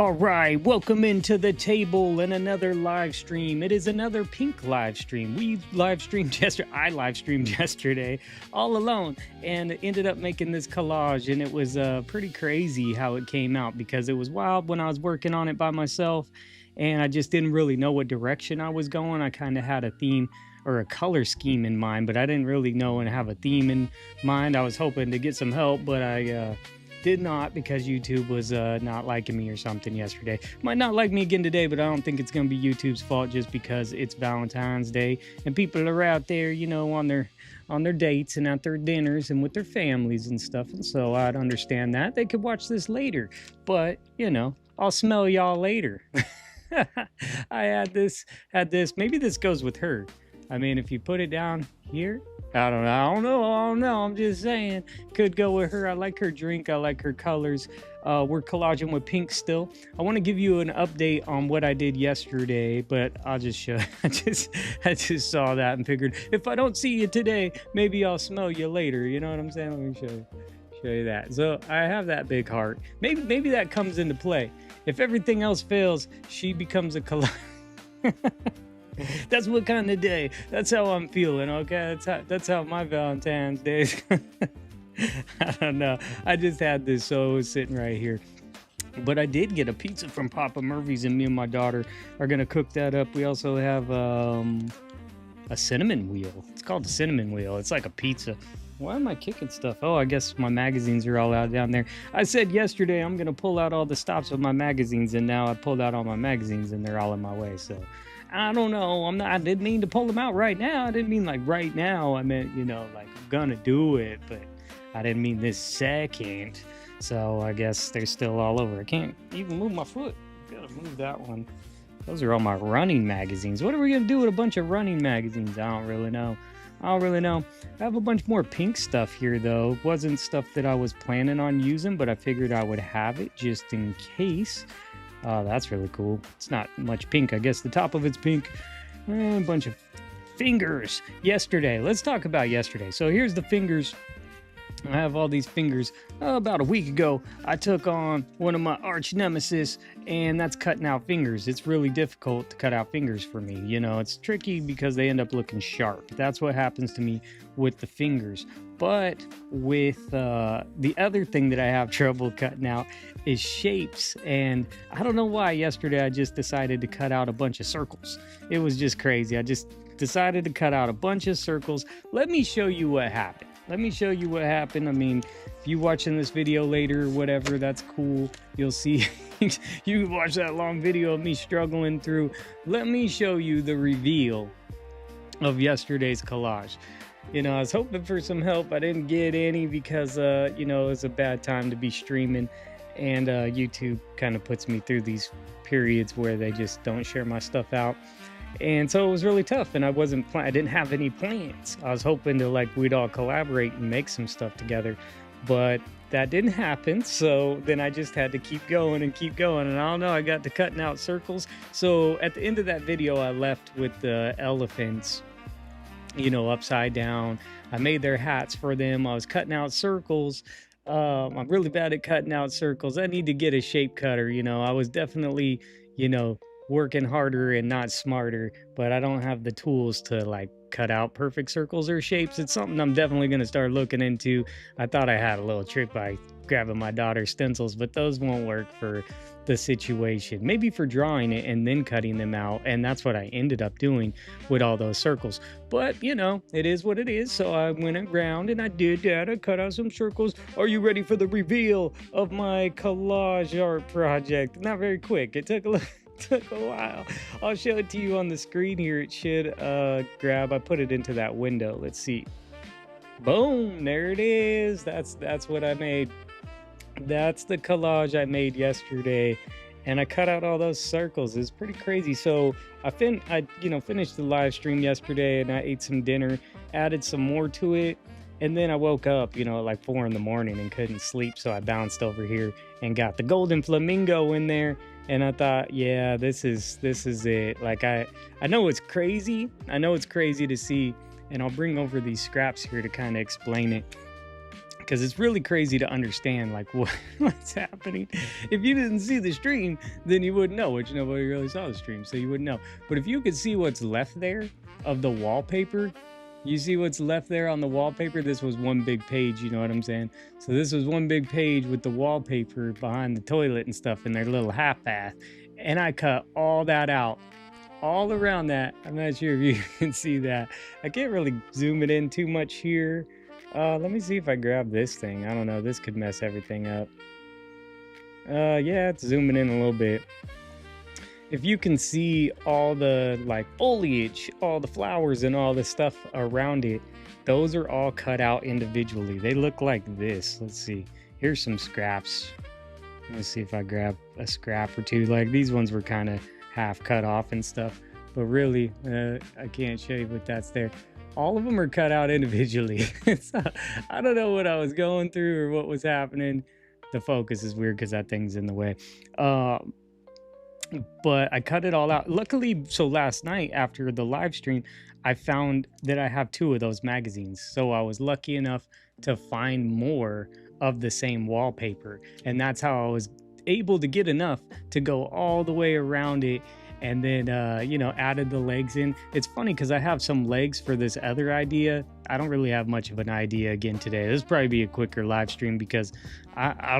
All right, welcome into the table and another live stream. It is another pink live stream. We live streamed yesterday. I live streamed yesterday all alone and ended up making this collage. And it was pretty crazy how it came out because it was wild when I was working on it by myself. And I just didn't really know what direction I was going. I kind of had a theme or a color scheme in mind, but I didn't really know and have a theme in mind. I was hoping to get some help, but I did not, because YouTube was not liking me or something yesterday. Might not like me again today, but I don't think it's going to be YouTube's fault just because it's Valentine's Day and people are out there, you know, on their dates and at their dinners and with their families and stuff. And so I'd understand that. They could watch this later, but, you know, I'll smell y'all later. I had this. Maybe this goes with her. I mean, if you put it down here, I don't know. I'm just saying, could go with her. I like her drink. I like her colors. We're collaging with pink still. I want to give you an update on what I did yesterday, but I'll just show. I just saw that and figured if I don't see you today, maybe I'll smell you later. You know what I'm saying? Let me show you that. So I have that big heart. Maybe that comes into play. If everything else fails, she becomes a collage. That's what kind of day. That's how I'm feeling. Okay, that's how my Valentine's Day is. I don't know. I just had this, so it was sitting right here. But I did get a pizza from Papa Murphy's, and me and my daughter are gonna cook that up. We also have a cinnamon wheel. It's called the cinnamon wheel. It's like a pizza. Why am I kicking stuff? Oh, I guess my magazines are all out down there. I said yesterday I'm gonna pull out all the stops of my magazines, and now I pulled out all my magazines, and they're all in my way. So I don't know. I didn't mean to pull them out right now. I didn't mean like right now. I meant, you know, like I'm gonna do it, but I didn't mean this second. So I guess they're still all over. I can't even move my foot. Gotta move that one. Those are all my running magazines. What are we gonna do with a bunch of running magazines? I don't really know. I have a bunch more pink stuff here, though. It wasn't stuff that I was planning on using, but I figured I would have it just in case. Oh, that's really cool. It's not much pink. I guess the top of it's pink. A bunch of fingers. Yesterday. Let's talk about yesterday. So here's the fingers. I have all these fingers. About a week ago, I took on one of my arch nemesis, and that's cutting out fingers. It's really difficult to cut out fingers for me. You know, it's tricky because they end up looking sharp. That's what happens to me with the fingers. But with the other thing that I have trouble cutting out is shapes. And I don't know why yesterday I just decided to cut out a bunch of circles. It was just crazy. I just decided to cut out a bunch of circles. Let me show you what happened. I mean, if you watching this video later or whatever, that's cool. You'll see, you can watch that long video of me struggling through. Let me show you the reveal of yesterday's collage. You know, I was hoping for some help. I didn't get any because, you know, it was a bad time to be streaming. And YouTube kind of puts me through these periods where they just don't share my stuff out. And so it was really tough, and I didn't have any plans. I was hoping to we'd all collaborate and make some stuff together, but that didn't happen. So then I just had to keep going. And I don't know, I got to cutting out circles. So at the end of that video, I left with the elephants, you know, upside down. I made their hats for them. I was cutting out circles. I'm really bad at cutting out circles. I need to get a shape cutter. You know, I was definitely, you know, working harder and not smarter, but I don't have the tools to cut out perfect circles or shapes. It's something I'm definitely going to start looking into. I thought I had a little trick by grabbing my daughter's stencils, but those won't work for the situation. Maybe for drawing it and then cutting them out, and that's what I ended up doing with all those circles. But you know, it is what it is. So I went around and I did that. I cut out some circles. Are you ready for the reveal of my collage art project? Not very quick. It took a while. I'll show it to you on the screen here. It should grab. I put it into that window. Let's see. Boom, there it is. That's what I made. That's the collage I made yesterday, and I cut out all those circles. It's pretty crazy. So I finished the live stream yesterday, and I ate some dinner, added some more to it, and then I woke up, you know, at like 4 in the morning and couldn't sleep. So I bounced over here and got the golden flamingo in there. And I thought, yeah, this is it. Like I know it's crazy. I know it's crazy to see, and I'll bring over these scraps here to kind of explain it. because it's really crazy to understand like what's happening. If you didn't see the stream, then you wouldn't know, which nobody really saw the stream, so you wouldn't know. But if you could see what's left there of the wallpaper, you see what's left there on the wallpaper? This was one big page, you know what I'm saying? So this was one big page with the wallpaper behind the toilet and stuff in their little half bath. And I cut all that out, all around that. I'm not sure if you can see that. I can't really zoom it in too much here. Let me see if I grab this thing. I don't know, this could mess everything up. Yeah, it's zooming in a little bit. If you can see all the like foliage, all the flowers and all the stuff around it, those are all cut out individually. They look like this. Let's see. Here's some scraps. Let's see if I grab a scrap or two. Like these ones were kind of half cut off and stuff, but really, I can't show you what that's there. All of them are cut out individually. So, I don't know what I was going through or what was happening. The focus is weird because that thing's in the way. But I cut it all out. Luckily, so last night after the live stream, I found that I have 2 of those magazines. So I was lucky enough to find more of the same wallpaper. And that's how I was able to get enough to go all the way around it. And then, you know, added the legs in. It's funny because I have some legs for this other idea. I don't really have much of an idea again today. This will probably be a quicker live stream because I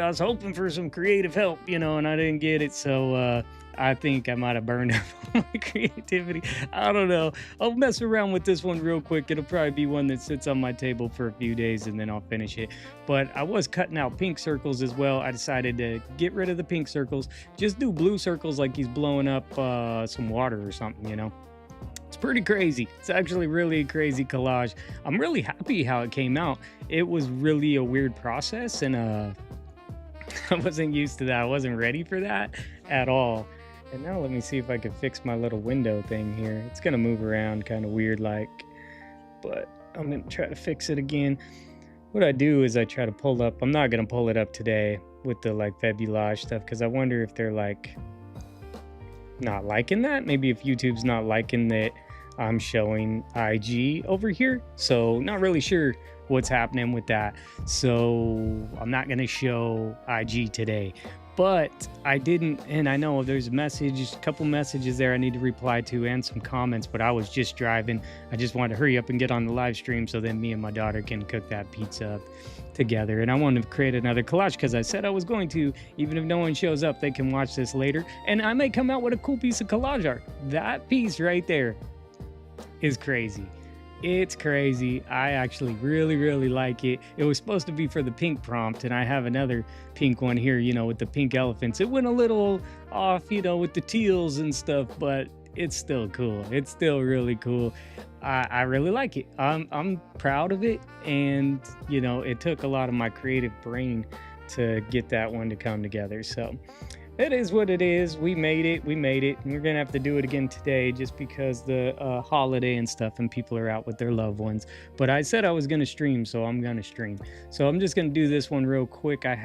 was hoping for some creative help, you know, and I didn't get it. So I think I might have burned up all my creativity. I don't know. I'll mess around with this one real quick. It'll probably be one that sits on my table for a few days and then I'll finish it. But I was cutting out pink circles as well. I decided to get rid of the pink circles. Just do blue circles like he's blowing up some water or something, you know. It's pretty crazy. It's actually really a crazy collage. I'm really happy how it came out. It was really a weird process and I wasn't used to that. I wasn't ready for that at all. And now let me see if I can fix my little window thing here. It's gonna move around kind of weird like, but I'm gonna try to fix it again. What I do is I try to pull up, I'm not gonna pull it up today with the like Fabulage stuff because I wonder if they're like not liking that. Maybe if YouTube's not liking that I'm showing IG over here. So not really sure what's happening with that. So I'm not gonna show IG today. But I didn't, and I know there's a couple messages there I need to reply to and some comments, but I was just driving. I just wanted to hurry up and get on the live stream so then me and my daughter can cook that pizza up together. And I wanted to create another collage because I said I was going to. Even if no one shows up, they can watch this later. And I may come out with a cool piece of collage art. That piece right there is crazy. It's crazy. I actually really like it. It was supposed to be for the pink prompt, and I have another pink one here, you know, with the pink elephants. It went a little off, you know, with the teals and stuff, but it's still cool. It's still really cool. I really like it. I'm proud of it, and you know, it took a lot of my creative brain to get that one to come together. So it is what it is. We made it. And we're gonna have to do it again today just because the holiday and stuff and people are out with their loved ones. But I said I was gonna stream, so I'm gonna stream. So I'm just gonna do this one real quick. I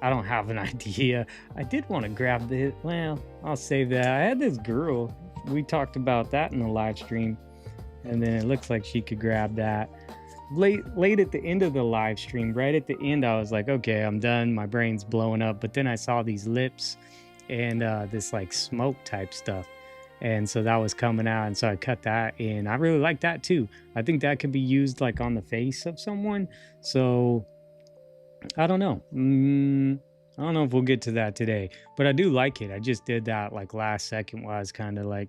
don't have an idea. I did want to grab the, well, I'll save that. I had this girl, we talked about that in the live stream, and then it looks like she could grab that. Late at the end of the live stream, right at the end, I was like, okay, I'm done. My brain's blowing up. But then I saw these lips and this like smoke type stuff. And so that was coming out. And so I cut that in. I really like that too. I think that could be used like on the face of someone. So I don't know. I don't know if we'll get to that today, but I do like it. I just did that like last second while I was kind of like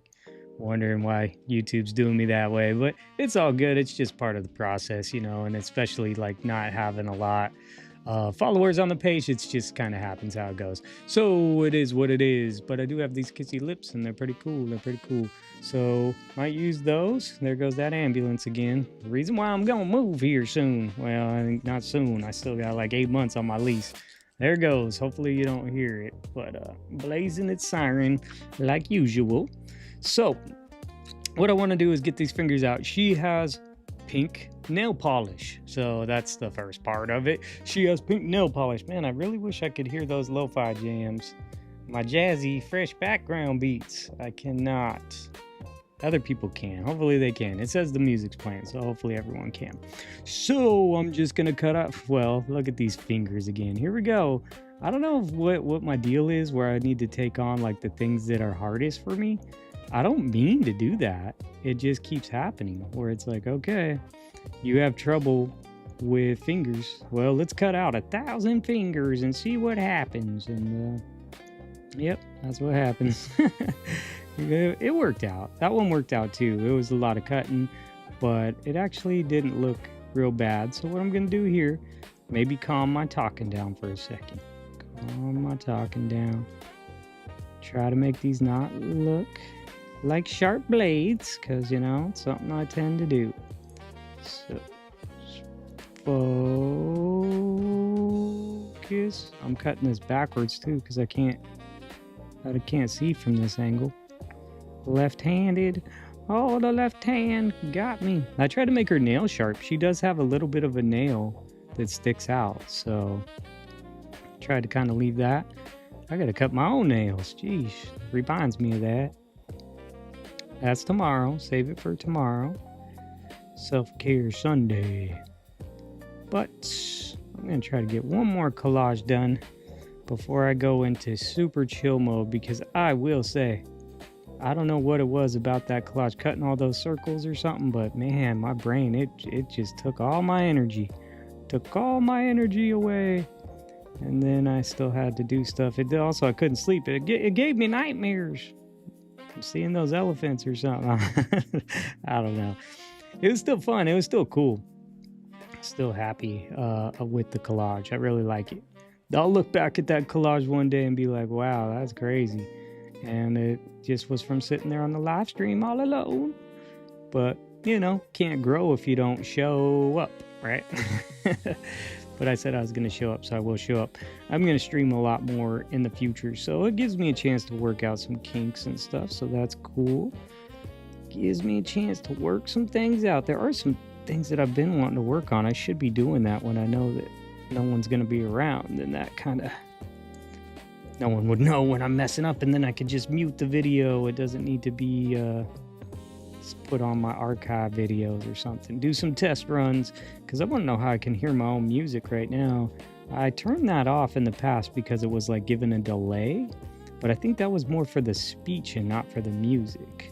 wondering why YouTube's doing me that way, but it's all good. It's just part of the process, you know, and especially like not having a lot followers on the page, it's just kind of happens how it goes. So it is what it is, but I do have these kissy lips and they're pretty cool. So might use those. There goes that ambulance again. The reason why I'm gonna move here soon, well, I think not soon, I still got like 8 months on my lease. There it goes. Hopefully you don't hear it, but blazing its siren like usual. So what I want to do is get these fingers out. She has pink nail polish, so that's the first part of it. She has pink nail polish. Man, I really wish I could hear those lo-fi jams, my jazzy fresh background beats. I cannot. other people can. Hopefully they can. It says the music's playing, so hopefully everyone can. So I'm just gonna cut off. Well, look at these fingers again. Here we go. I don't know what my deal is where I need to take on like the things that are hardest for me. I don't mean to do that. It just keeps happening where it's like, okay, you have trouble with fingers. Well, let's cut out 1,000 fingers and see what happens. And yep, that's what happens. It worked out. That one worked out too. It was a lot of cutting, but it actually didn't look real bad. So what I'm gonna do here, maybe calm my talking down for a second. Calm my talking down. Try to make these not look like sharp blades, because you know it's something I tend to do. So focus. I'm cutting this backwards too because I can't see from this angle. Left-handed. Oh, the left hand got me. I tried to make her nail sharp. She does have a little bit of a nail that sticks out, so tried to kind of leave that. I gotta cut my own nails. Jeez, reminds me of that. That's tomorrow. Save it for tomorrow. Self-care Sunday. But I'm gonna try to get one more collage done before I go into super chill mode, because I will say, I don't know what it was about that collage, cutting all those circles or something, but man, my brain, it just took all my energy. Took all my energy away. And then I still had to do stuff. It also, I couldn't sleep. It gave me nightmares. I'm seeing those elephants or something. I don't know. It was still fun. It was still cool. Still happy with the collage. I really like it. I'll look back at that collage one day and be like, wow, that's crazy. And it just was from sitting there on the live stream all alone. But, you know, can't grow if you don't show up, right? But I said I was going to show up, so I will show up. I'm going to stream a lot more in the future, so it gives me a chance to work out some kinks and stuff, so that's cool. Gives me a chance to work some things out. There are some things that I've been wanting to work on. I should be doing that when I know that no one's going to be around, and that kind of... No one would know when I'm messing up, and then I could just mute the video. It doesn't need to be... put on my archive videos or something. Do some test runs, because I want to know how I can hear my own music right now. I turned that off in the past because it was like given a delay, but I think that was more for the speech and not for the music.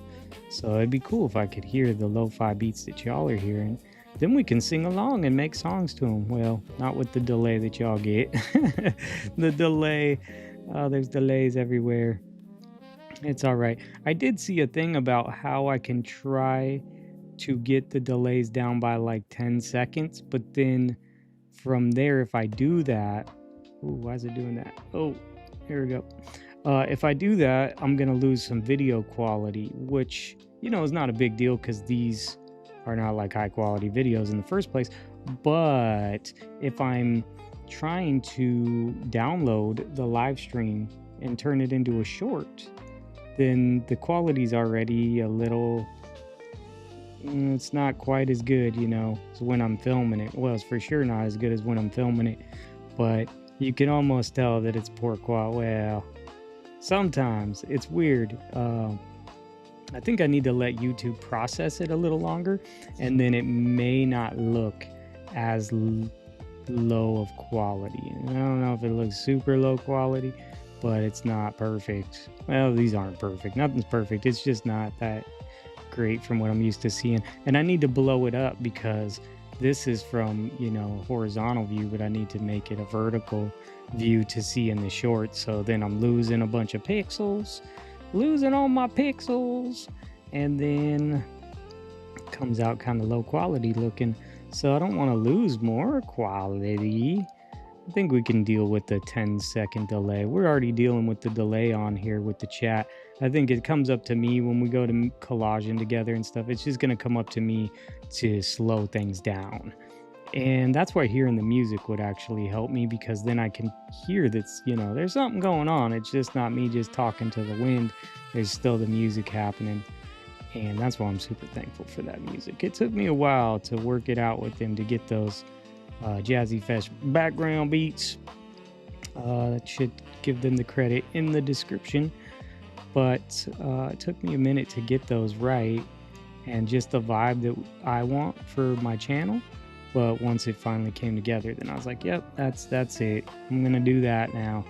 So it'd be cool if I could hear the lo-fi beats that y'all are hearing. Then we can sing along and make songs to them. Well, not with the delay that y'all get. The delay, there's delays everywhere. It's all right. I did see a thing about how I can try to get the delays down by like 10 seconds, but then from there, if I do that, ooh, why is it doing that? Oh, here we go. If I do that, I'm going to lose some video quality, which, you know, is not a big deal because these are not like high quality videos in the first place. But if I'm trying to download the live stream and turn it into a short, then the quality's already a little, it's not quite as good, you know, as when I'm filming it. Well, it's for sure not as good as when I'm filming it, but you can almost tell that it's poor quality. Well, sometimes it's weird. I think I need to let YouTube process it a little longer, and then it may not look as low of quality. And I don't know if it looks super low quality, but it's not perfect. Well, these aren't perfect. Nothing's perfect. It's just not that great from what I'm used to seeing. And I need to blow it up because this is from, you know, horizontal view, but I need to make it a vertical view to see in the short. So then I'm losing a bunch of pixels, losing all my pixels, and then it comes out kind of low quality looking. So I don't want to lose more quality. I think we can deal with the 10-second delay. We're already dealing with the delay on here with the chat. I think it comes up to me when we go to collaging together and stuff. It's just going to come up to me to slow things down. And that's why hearing the music would actually help me, because then I can hear that's, you know, there's something going on. It's just not me just talking to the wind. There's still the music happening. And that's why I'm super thankful for that music. It took me a while to work it out with them to get those Jazzy Fest background beats. That should give them the credit in the description. but it took me a minute to get those right and just the vibe that I want for my channel. But once it finally came together, then I was like, yep, that's it. I'm gonna do that now.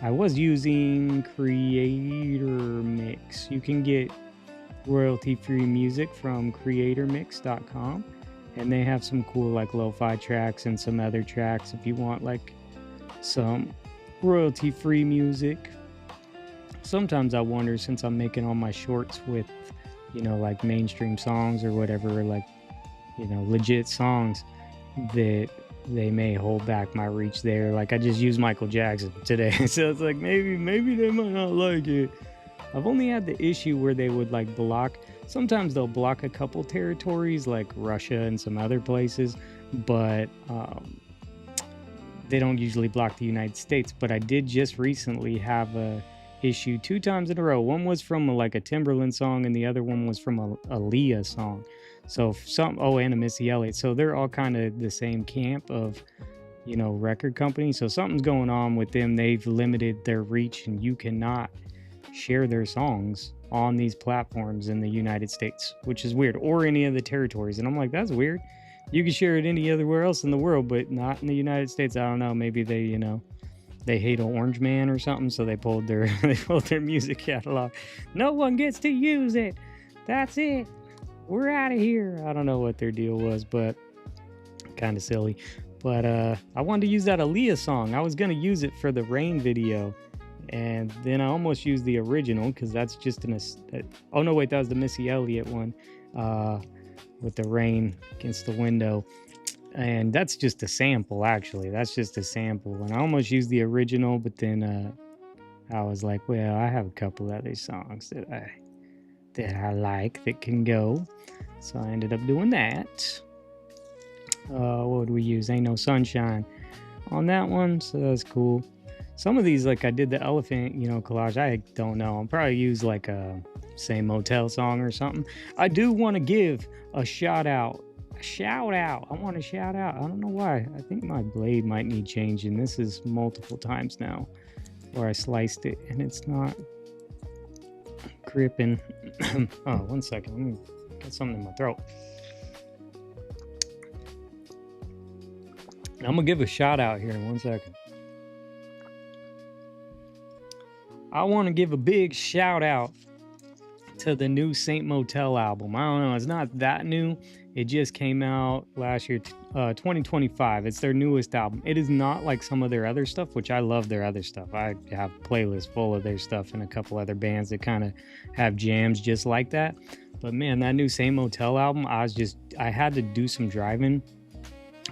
I was using Creator Mix. You can get royalty-free music from creatormix.com, and they have some cool like lo-fi tracks and some other tracks if you want like some royalty-free music. Sometimes I wonder, since I'm making all my shorts with, you know, like mainstream songs or whatever, like, you know, legit songs, that they may hold back my reach there. Like I just used Michael Jackson today, so it's like maybe they might not like it. I've only had the issue where they would like block. Sometimes they'll block a couple territories like Russia and some other places, but they don't usually block the United States. But I did just recently have a issue 2 times in a row. One was from like a Timberland song, and the other one was from a Aaliyah song. So and a Missy Elliott. So they're all kind of the same camp of, you know, record companies. So something's going on with them. They've limited their reach, and you cannot share their songs on these platforms in the United States, which is weird, or any of the territories. And I'm like, that's weird. You can share it any other else in the world, but not in the United States. I don't know. Maybe they, you know, they hate Orange Man or something, so they pulled their music catalog. No one gets to use it. That's it. We're out of here. I don't know what their deal was, but kind of silly. But I wanted to use that Aaliyah song. I was gonna use it for the Rain video, and then I almost used the original because that's just oh no, wait, that was the Missy Elliott one with the rain against the window. And that's just a sample, actually. That's just a sample. And I almost used the original, but then I was like, well, I have a couple other songs that I like that can go. So I ended up doing that. What would we use? Ain't No Sunshine on that one, so that's cool. Some of these, like I did the elephant, you know, collage. I don't know. I'll probably use like a same motel song or something. I do want to give a shout out. I want to shout out. I don't know why. I think my blade might need changing. This is multiple times now where I sliced it and it's not gripping. Oh, 1 second. Let me get something in my throat. I'm gonna give a shout out here in 1 second. I want to give a big shout out to the new Saint Motel album. I don't know, it's not that new. It just came out last year, 2025. It's their newest album. It is not like some of their other stuff, which I love their other stuff. I have a playlist full of their stuff and a couple other bands that kind of have jams just like that. But man, that new Saint Motel album, I had to do some driving.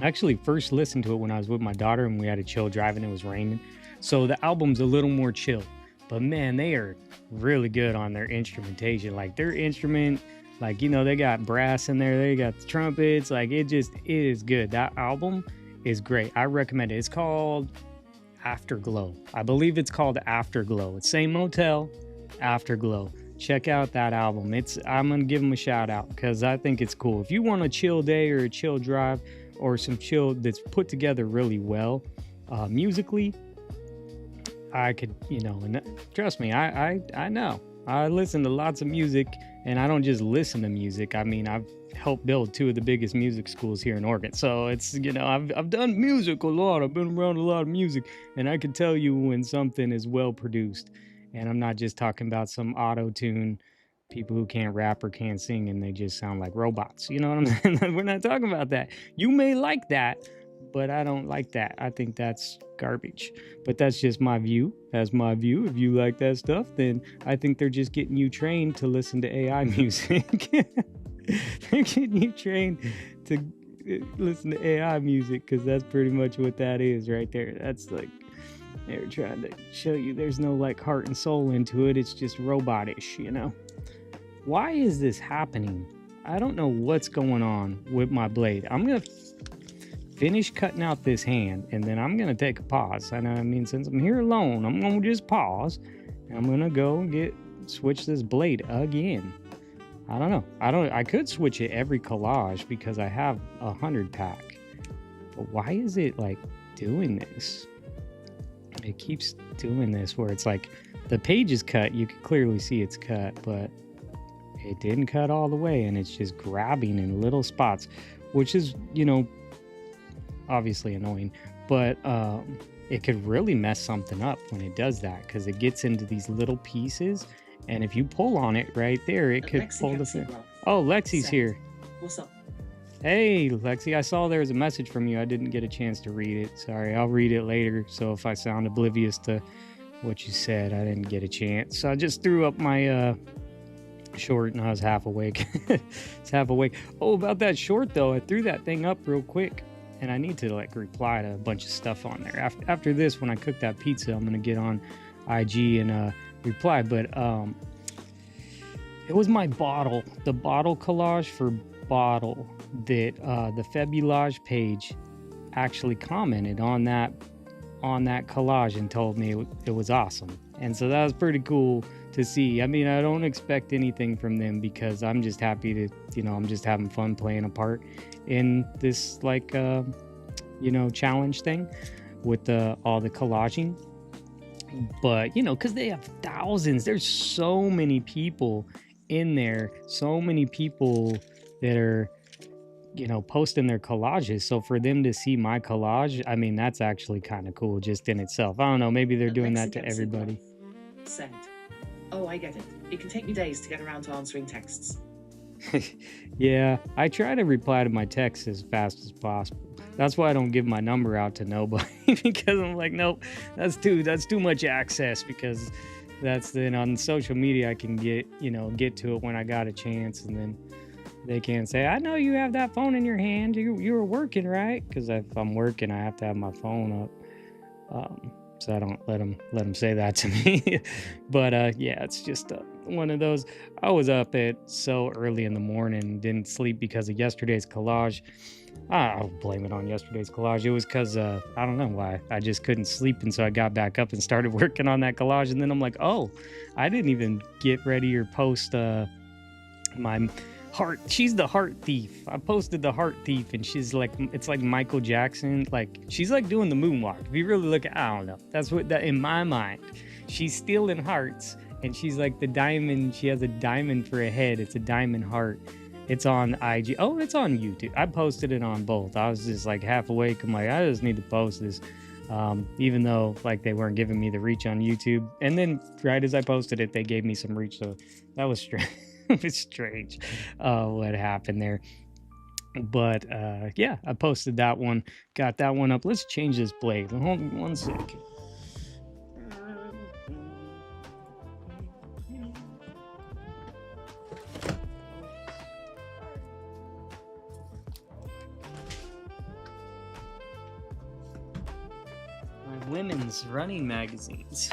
I actually first listened to it when I was with my daughter and we had a chill drive and it was raining. So the album's a little more chill. But man, they are really good on their instrumentation. Like their instrument, like, you know, they got brass in there, they got the trumpets, like it is good. That album is great. I recommend it. It's called Afterglow. I believe it's called Afterglow. It's Saint Motel, Afterglow. Check out that album. I'm gonna give them a shout out because I think it's cool. If you want a chill day or a chill drive or some chill that's put together really well musically, I could, you know, and trust me, I know. I listen to lots of music, and I don't just listen to music. I mean, I've helped build 2 of the biggest music schools here in Oregon. So it's, you know, I've done music a lot. I've been around a lot of music, and I can tell you when something is well produced. And I'm not just talking about some auto-tune people who can't rap or can't sing and they just sound like robots. You know what I'm saying? We're not talking about that. You may like that, but I don't like that. I think that's garbage. But that's just my view. That's my view. If you like that stuff, then I think they're just getting you trained to listen to AI music. They're getting you trained to listen to AI music because that's pretty much what that is right there. That's like they're trying to show you there's no like heart and soul into it. It's just robotish, you know? Why is this happening? I don't know what's going on with my blade. I'm going to finish cutting out this hand and then I'm gonna take a pause. I mean, since I'm here alone, I'm gonna just pause and I'm gonna go and switch this blade again. I don't know. I could switch it every collage because I have 100 pack, but why is it like doing this? It keeps doing this where it's like the page is cut. You can clearly see it's cut, but it didn't cut all the way, and it's just grabbing in little spots, which is, you know, obviously annoying, but it could really mess something up when it does that, because it gets into these little pieces, and if you pull on it right there, it could pull the thing. Oh, Lexi's here. What's up? Hey, Lexi, I saw there was a message from you. I didn't get a chance to read it. Sorry, I'll read it later. So if I sound oblivious to what you said, I didn't get a chance. So I just threw up my short, and I was half awake. It's half awake. Oh, about that short though, I threw that thing up real quick, and I need to like reply to a bunch of stuff on there. After this, when I cook that pizza, I'm gonna get on IG and reply. But it was my bottle, the bottle collage for bottle that the Fabulage page actually commented on that collage and told me it was awesome. And so that was pretty cool to see. I mean, I don't expect anything from them, because I'm just happy to, you know, I'm just having fun playing a part in this, like, you know, challenge thing with all the collaging. But, you know, because they have thousands, there's so many people in there, so many people that are, you know, posting their collages. So for them to see my collage, I mean, that's actually kind of cool just in itself. I don't know, maybe they're doing that to everybody. Send. Oh, I get it. It can take me days to get around to answering texts. Yeah, I try to reply to my texts as fast as possible. That's why I don't give my number out to nobody, because I'm like, nope, that's too much access, because that's then on social media I can get to it when I got a chance, and then they can't say, I know you have that phone in your hand. You were working, right? Because if I'm working, I have to have my phone up. So I don't let them say that to me. But yeah, it's just one of those. I was up at so early in the morning, didn't sleep because of yesterday's collage. I'll blame it on yesterday's collage. It was because I don't know why. I just couldn't sleep, and so I got back up and started working on that collage. And then I'm like, oh, I didn't even get ready or post my heart. She's the heart thief. I posted the heart thief, and she's like, it's like Michael Jackson. Like, she's like doing the moonwalk. If you really look at, I don't know. That's what that in my mind. She's stealing hearts, and she's like the diamond. She has a diamond for a head. It's a diamond heart. It's on IG. Oh, it's on YouTube. I posted it on both. I was just like half awake. I'm like, I just need to post this. Even though like they weren't giving me the reach on YouTube. And then right as I posted it, they gave me some reach. So that was strange. It was strange what happened there. But yeah, I posted that one. Got that one up. Let's change this blade. Hold on 1 second. Women's running magazines.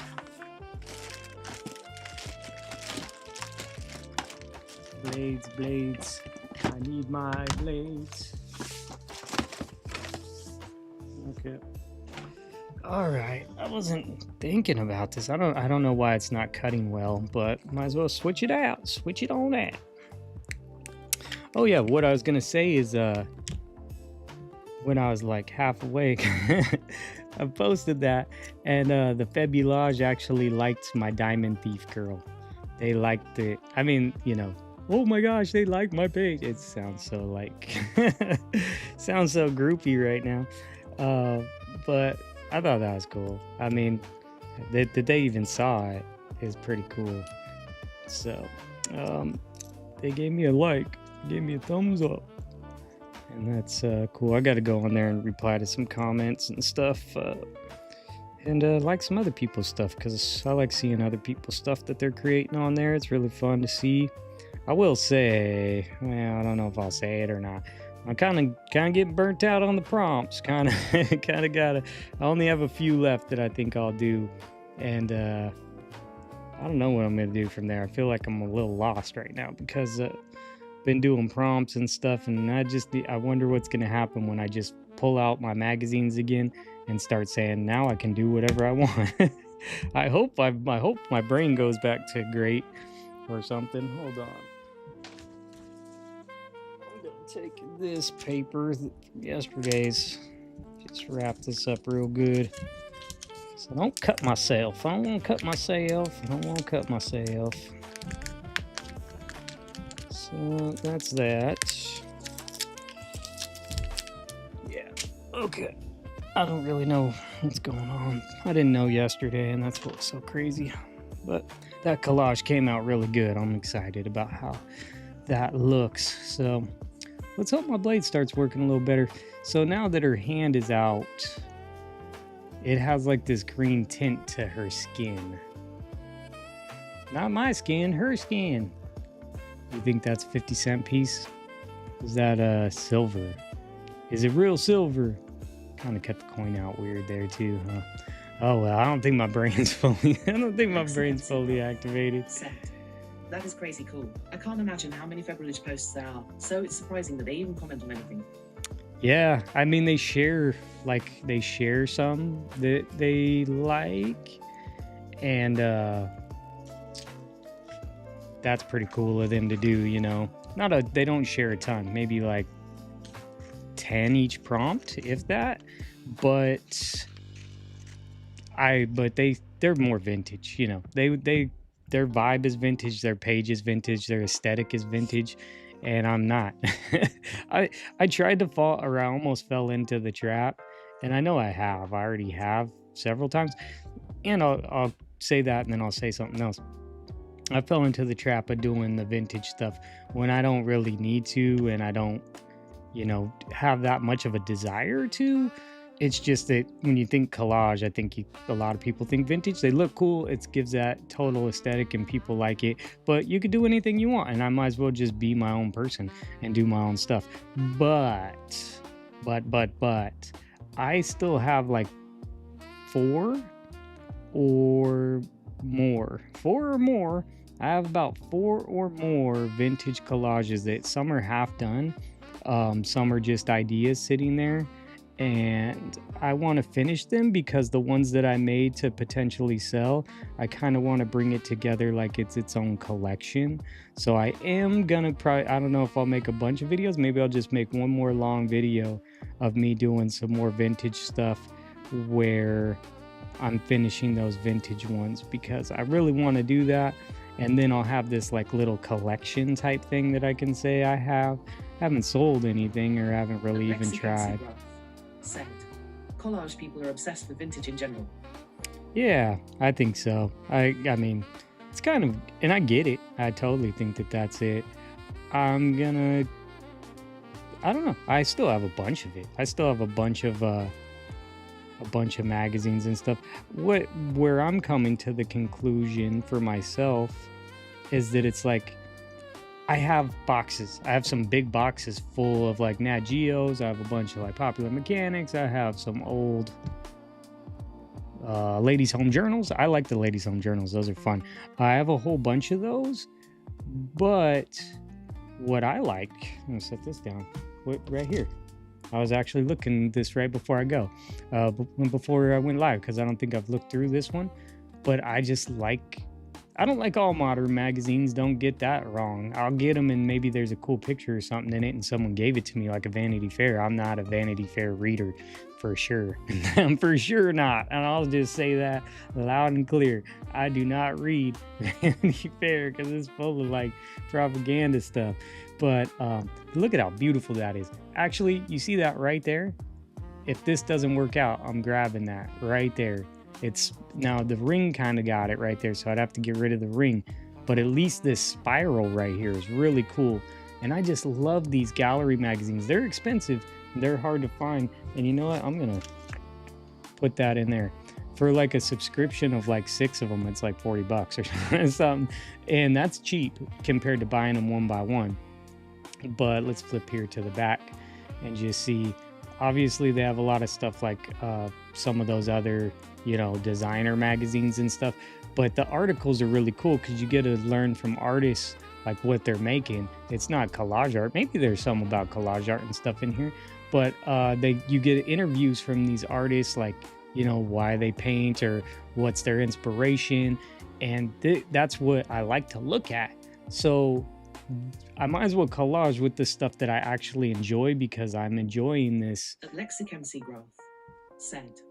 Blades. I need my blades. Okay. All right. I wasn't thinking about this. I don't know why it's not cutting well, but might as well switch it out. Switch it on out. Oh yeah, what I was gonna say is when I was like half awake, I posted that, and the Fabulage actually liked my Diamond Thief girl. They liked it. I mean, you know, oh my gosh, they like my page. It sounds so like, sounds so groupie right now. But I thought that was cool. I mean, that they even saw it is pretty cool. So, they gave me a like, gave me a thumbs up. And that's cool. I got to go on there and reply to some comments and stuff, and like some other people's stuff, because I like seeing other people's stuff that they're creating on there. It's really fun to see. I will say, well, I don't know if I'll say it or not. I'm kind of getting burnt out on the prompts. Kind of gotta. I only have a few left that I think I'll do, and I don't know what I'm gonna do from there. I feel like I'm a little lost right now because. Been doing prompts and stuff, and I wonder what's gonna happen when I just pull out my magazines again and start saying, now I can do whatever I want. I hope my brain goes back to great or something. Hold on. I'm gonna take this paper from yesterday's, just wrap this up real good. So don't cut myself. I don't want to cut myself. I don't want to cut myself. So that's that. Yeah. Okay. I don't really know what's going on. I didn't know yesterday, and that's what's so crazy. But that collage came out really good. I'm excited about how that looks. So let's hope my blade starts working a little better. So now that her hand is out, it has like this green tint to her skin. Not my skin, her skin. You think that's a 50-cent piece? Is that silver? Is it real silver? Kind of cut the coin out weird there too, huh? Oh well, I don't think my brain's fully activated. Sent. That is crazy cool. I can't imagine how many February posts there are. So it's surprising that they even comment on anything. Yeah, I mean they share some that they like, and that's pretty cool of them to do, you know. They don't share a ton, maybe like 10 each prompt, if that. But they're more vintage, you know. Their vibe is vintage, their page is vintage, their aesthetic is vintage, and I'm not. I tried to fall, or I almost fell into the trap, and I know I already have several times, and I'll say that and then I'll say something else. I fell into the trap of doing the vintage stuff when I don't really need to, and I don't, you know, have that much of a desire to. It's just that when you think collage, I think a lot of people think vintage. They look cool. It gives that total aesthetic and people like it. But you could do anything you want, and I might as well just be my own person and do my own stuff. But I still have like four or more. I have about 4 or more vintage collages that some are half done. Some are just ideas sitting there, and I want to finish them because the ones that I made to potentially sell, I kind of want to bring it together like it's its own collection. So I am gonna I don't know if I'll make a bunch of videos. Maybe I'll just make one more long video of me doing some more vintage stuff where I'm finishing those vintage ones, because I really want to do that. And then I'll have this like little collection type thing that I can say I haven't sold anything or haven't really even tried. Sent. Collage people are obsessed with vintage in general. Yeah, I think so. I mean, it's kind of, and I get it. I totally think that that's it. I don't know. I still have a bunch of it. I still have a bunch of magazines and stuff. Where I'm coming to the conclusion for myself is that it's like, I have boxes. I have some big boxes full of like Nat Geos. I have a bunch of like Popular Mechanics. I have some old Ladies Home Journals. I like the Ladies Home Journals. Those are fun. I have a whole bunch of those. But what I like, I'm gonna set this down right here. I was actually looking this right before I go, before I went live, because I don't think I've looked through this one. But I don't like all modern magazines. Don't get that wrong. I'll get them and maybe there's a cool picture or something in it and someone gave it to me, like a Vanity Fair. I'm not a Vanity Fair reader for sure. I'm for sure not. And I'll just say that loud and clear. I do not read Vanity Fair because it's full of like propaganda stuff. But look at how beautiful that is. Actually, you see that right there? If this doesn't work out, I'm grabbing that right there. It's now the ring kind of got it right there, so I'd have to get rid of the ring, but at least this spiral right here is really cool. And I just love these gallery magazines. They're expensive, they're hard to find, and you know what, I'm gonna put that in there for like a subscription of like 6 of them. It's like $40 or something, and that's cheap compared to buying them one by one. But let's flip here to the back and just see. Obviously they have a lot of stuff like some of those other, you know, designer magazines and stuff, but the articles are really cool because you get to learn from artists like what they're making. It's not collage art. Maybe there's some about collage art and stuff in here, but you get interviews from these artists, like, you know, why they paint or what's their inspiration, and that's what I like to look at. So I might as well collage with the stuff that I actually enjoy, because I'm enjoying this. Lexicancy growth. Sent.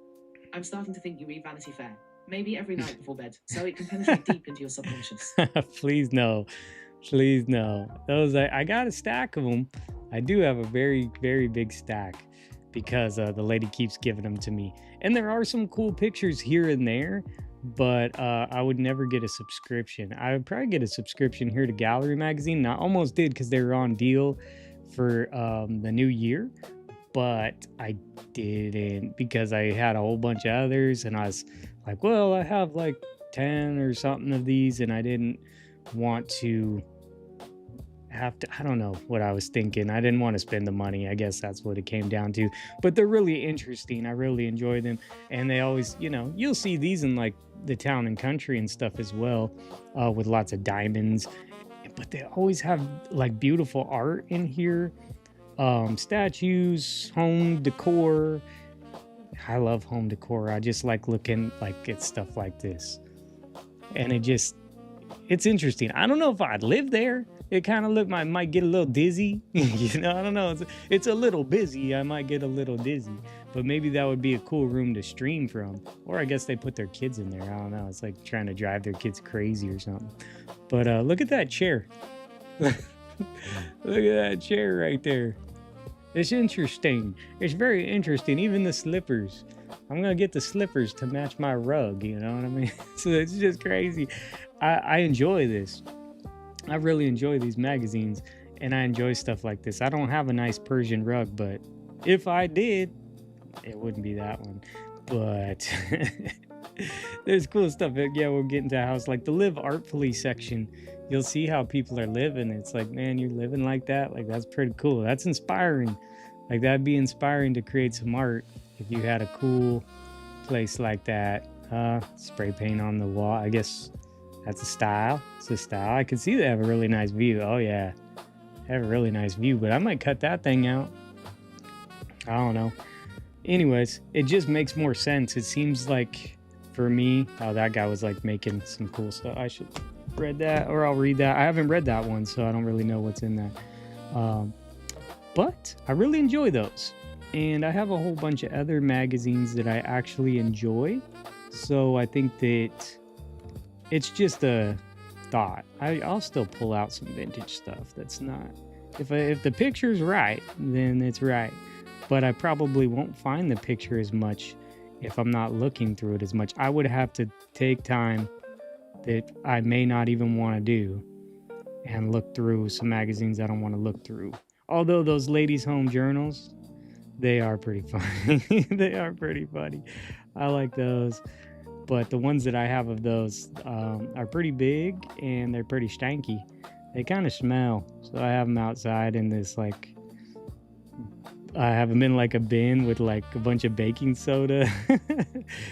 I'm starting to think you read Vanity Fair. Maybe every night before bed, so it can penetrate deep into your subconscious. Please no. Please no. Those I got a stack of them. I do have a very, very big stack because the lady keeps giving them to me. And there are some cool pictures here and there, but I would never get a subscription. I would probably get a subscription here to Gallery Magazine. And I almost did because they were on deal for the new year, but I didn't because I had a whole bunch of others and I was like, well, I have like 10 or something of these and I didn't want to have to, I don't know what I was thinking. I didn't want to spend the money. I guess that's what it came down to. But they're really interesting. I really enjoy them. And they always, you'll see these in like the Town and Country and stuff as well, with lots of diamonds. But they always have like beautiful art in here. Statues, home decor. I love home decor. I just like looking like at stuff like this. And it's interesting. I don't know if I'd live there. It kind of might get a little dizzy. I don't know. It's a little busy. I might get a little dizzy. But maybe that would be a cool room to stream from. Or I guess they put their kids in there. I don't know. It's like trying to drive their kids crazy or something. But look at that chair. Look at that chair right there. It's interesting. It's very interesting. Even the slippers. I'm going to get the slippers to match my rug. You know what I mean? So it's just crazy. I enjoy this. I really enjoy these magazines. And I enjoy stuff like this. I don't have a nice Persian rug. But if I did, it wouldn't be that one. But there's cool stuff. Yeah, we'll get into a house. Like the Live Artfully section. You'll see how people are living. It's like, man, you're living like that? Like, that's pretty cool. That's inspiring. Like, that'd be inspiring to create some art if you had a cool place like that. Spray paint on the wall. I guess that's a style. It's a style. I can see they have a really nice view. Oh, yeah. They have a really nice view, but I might cut that thing out. I don't know. Anyways, it just makes more sense. It seems like, for me, that guy was, like, making some cool stuff. I should read that, or I'll read that. I haven't read that one, so I don't really know what's in that. But I really enjoy those. And I have a whole bunch of other magazines that I actually enjoy. So I think that it's just a thought. I'll still pull out some vintage stuff that's not... If the picture's right, then it's right. But I probably won't find the picture as much if I'm not looking through it as much. I would have to take time that I may not even want to do and look through some magazines I don't want to look through. Although those ladies' home journals, they are pretty funny. They are pretty funny. I like those. But the ones that I have of those are pretty big and they're pretty stanky. They kind of smell. So I have them outside in this like... I have them in like a bin with like a bunch of baking soda,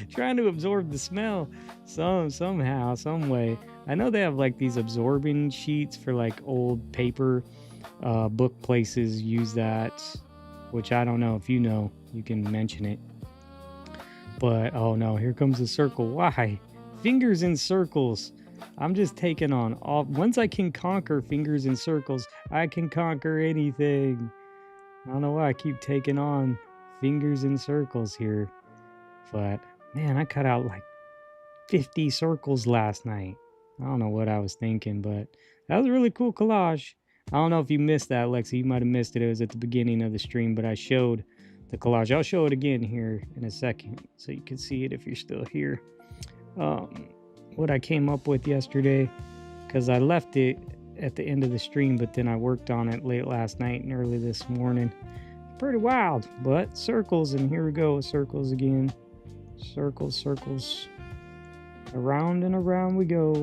trying to absorb the smell somehow, some way. I know they have like these absorbing sheets for like old paper. Book places use that, which I don't know. If you know, you can mention it. But oh no, here comes the circle. Why? Fingers in circles. I'm just taking on all. Once I can conquer fingers in circles, I can conquer anything. I don't know why I keep taking on fingers in circles here. But, man, I cut out like 50 circles last night. I don't know what I was thinking, but that was a really cool collage. I don't know if you missed that, Lexi. You might have missed it. It was at the beginning of the stream, but I showed the collage. I'll show it again here in a second so you can see it if you're still here. What I came up with yesterday, because I left it at the end of the stream, but then I worked on it late last night and early this morning. Pretty wild, but circles, and here we go, circles again. Circles, circles. Around and around we go.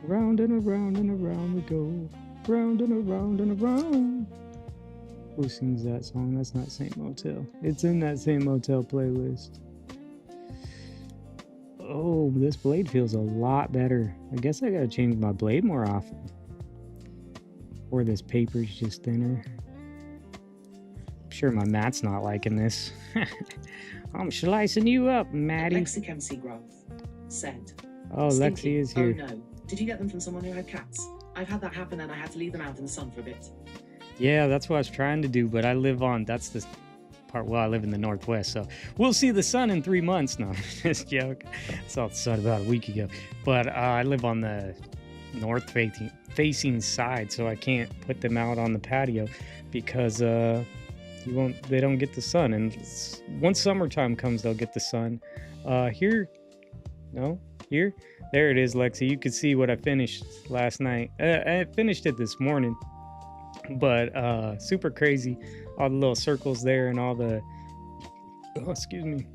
Round and around and around we go. Round and around and around. Who sings that song? That's not Saint Motel. It's in that Saint Motel playlist. Oh, this blade feels a lot better. I guess I gotta change my blade more often. Or this paper's just thinner. I'm sure my Matt's not liking this. I'm slicing you up, Matty. Lexi Kempsey Growth said. Oh, Lexi is here. Oh no. Did you get them from someone who had cats? I've had that happen and I had to leave them out in the sun for a bit. Yeah, that's what I was trying to do, but I live on... That's the part. Well, I live in the Northwest, so we'll see the sun in 3 months. No, just joke. I saw the sun about a week ago. But I live on the north facing side, so I can't put them out on the patio because they don't get the sun. And once summertime comes, they'll get the sun. Here, no, here, there it is, Lexi. You could see what I finished last night. I finished it this morning, but super crazy. All the little circles there and all the, oh, excuse me,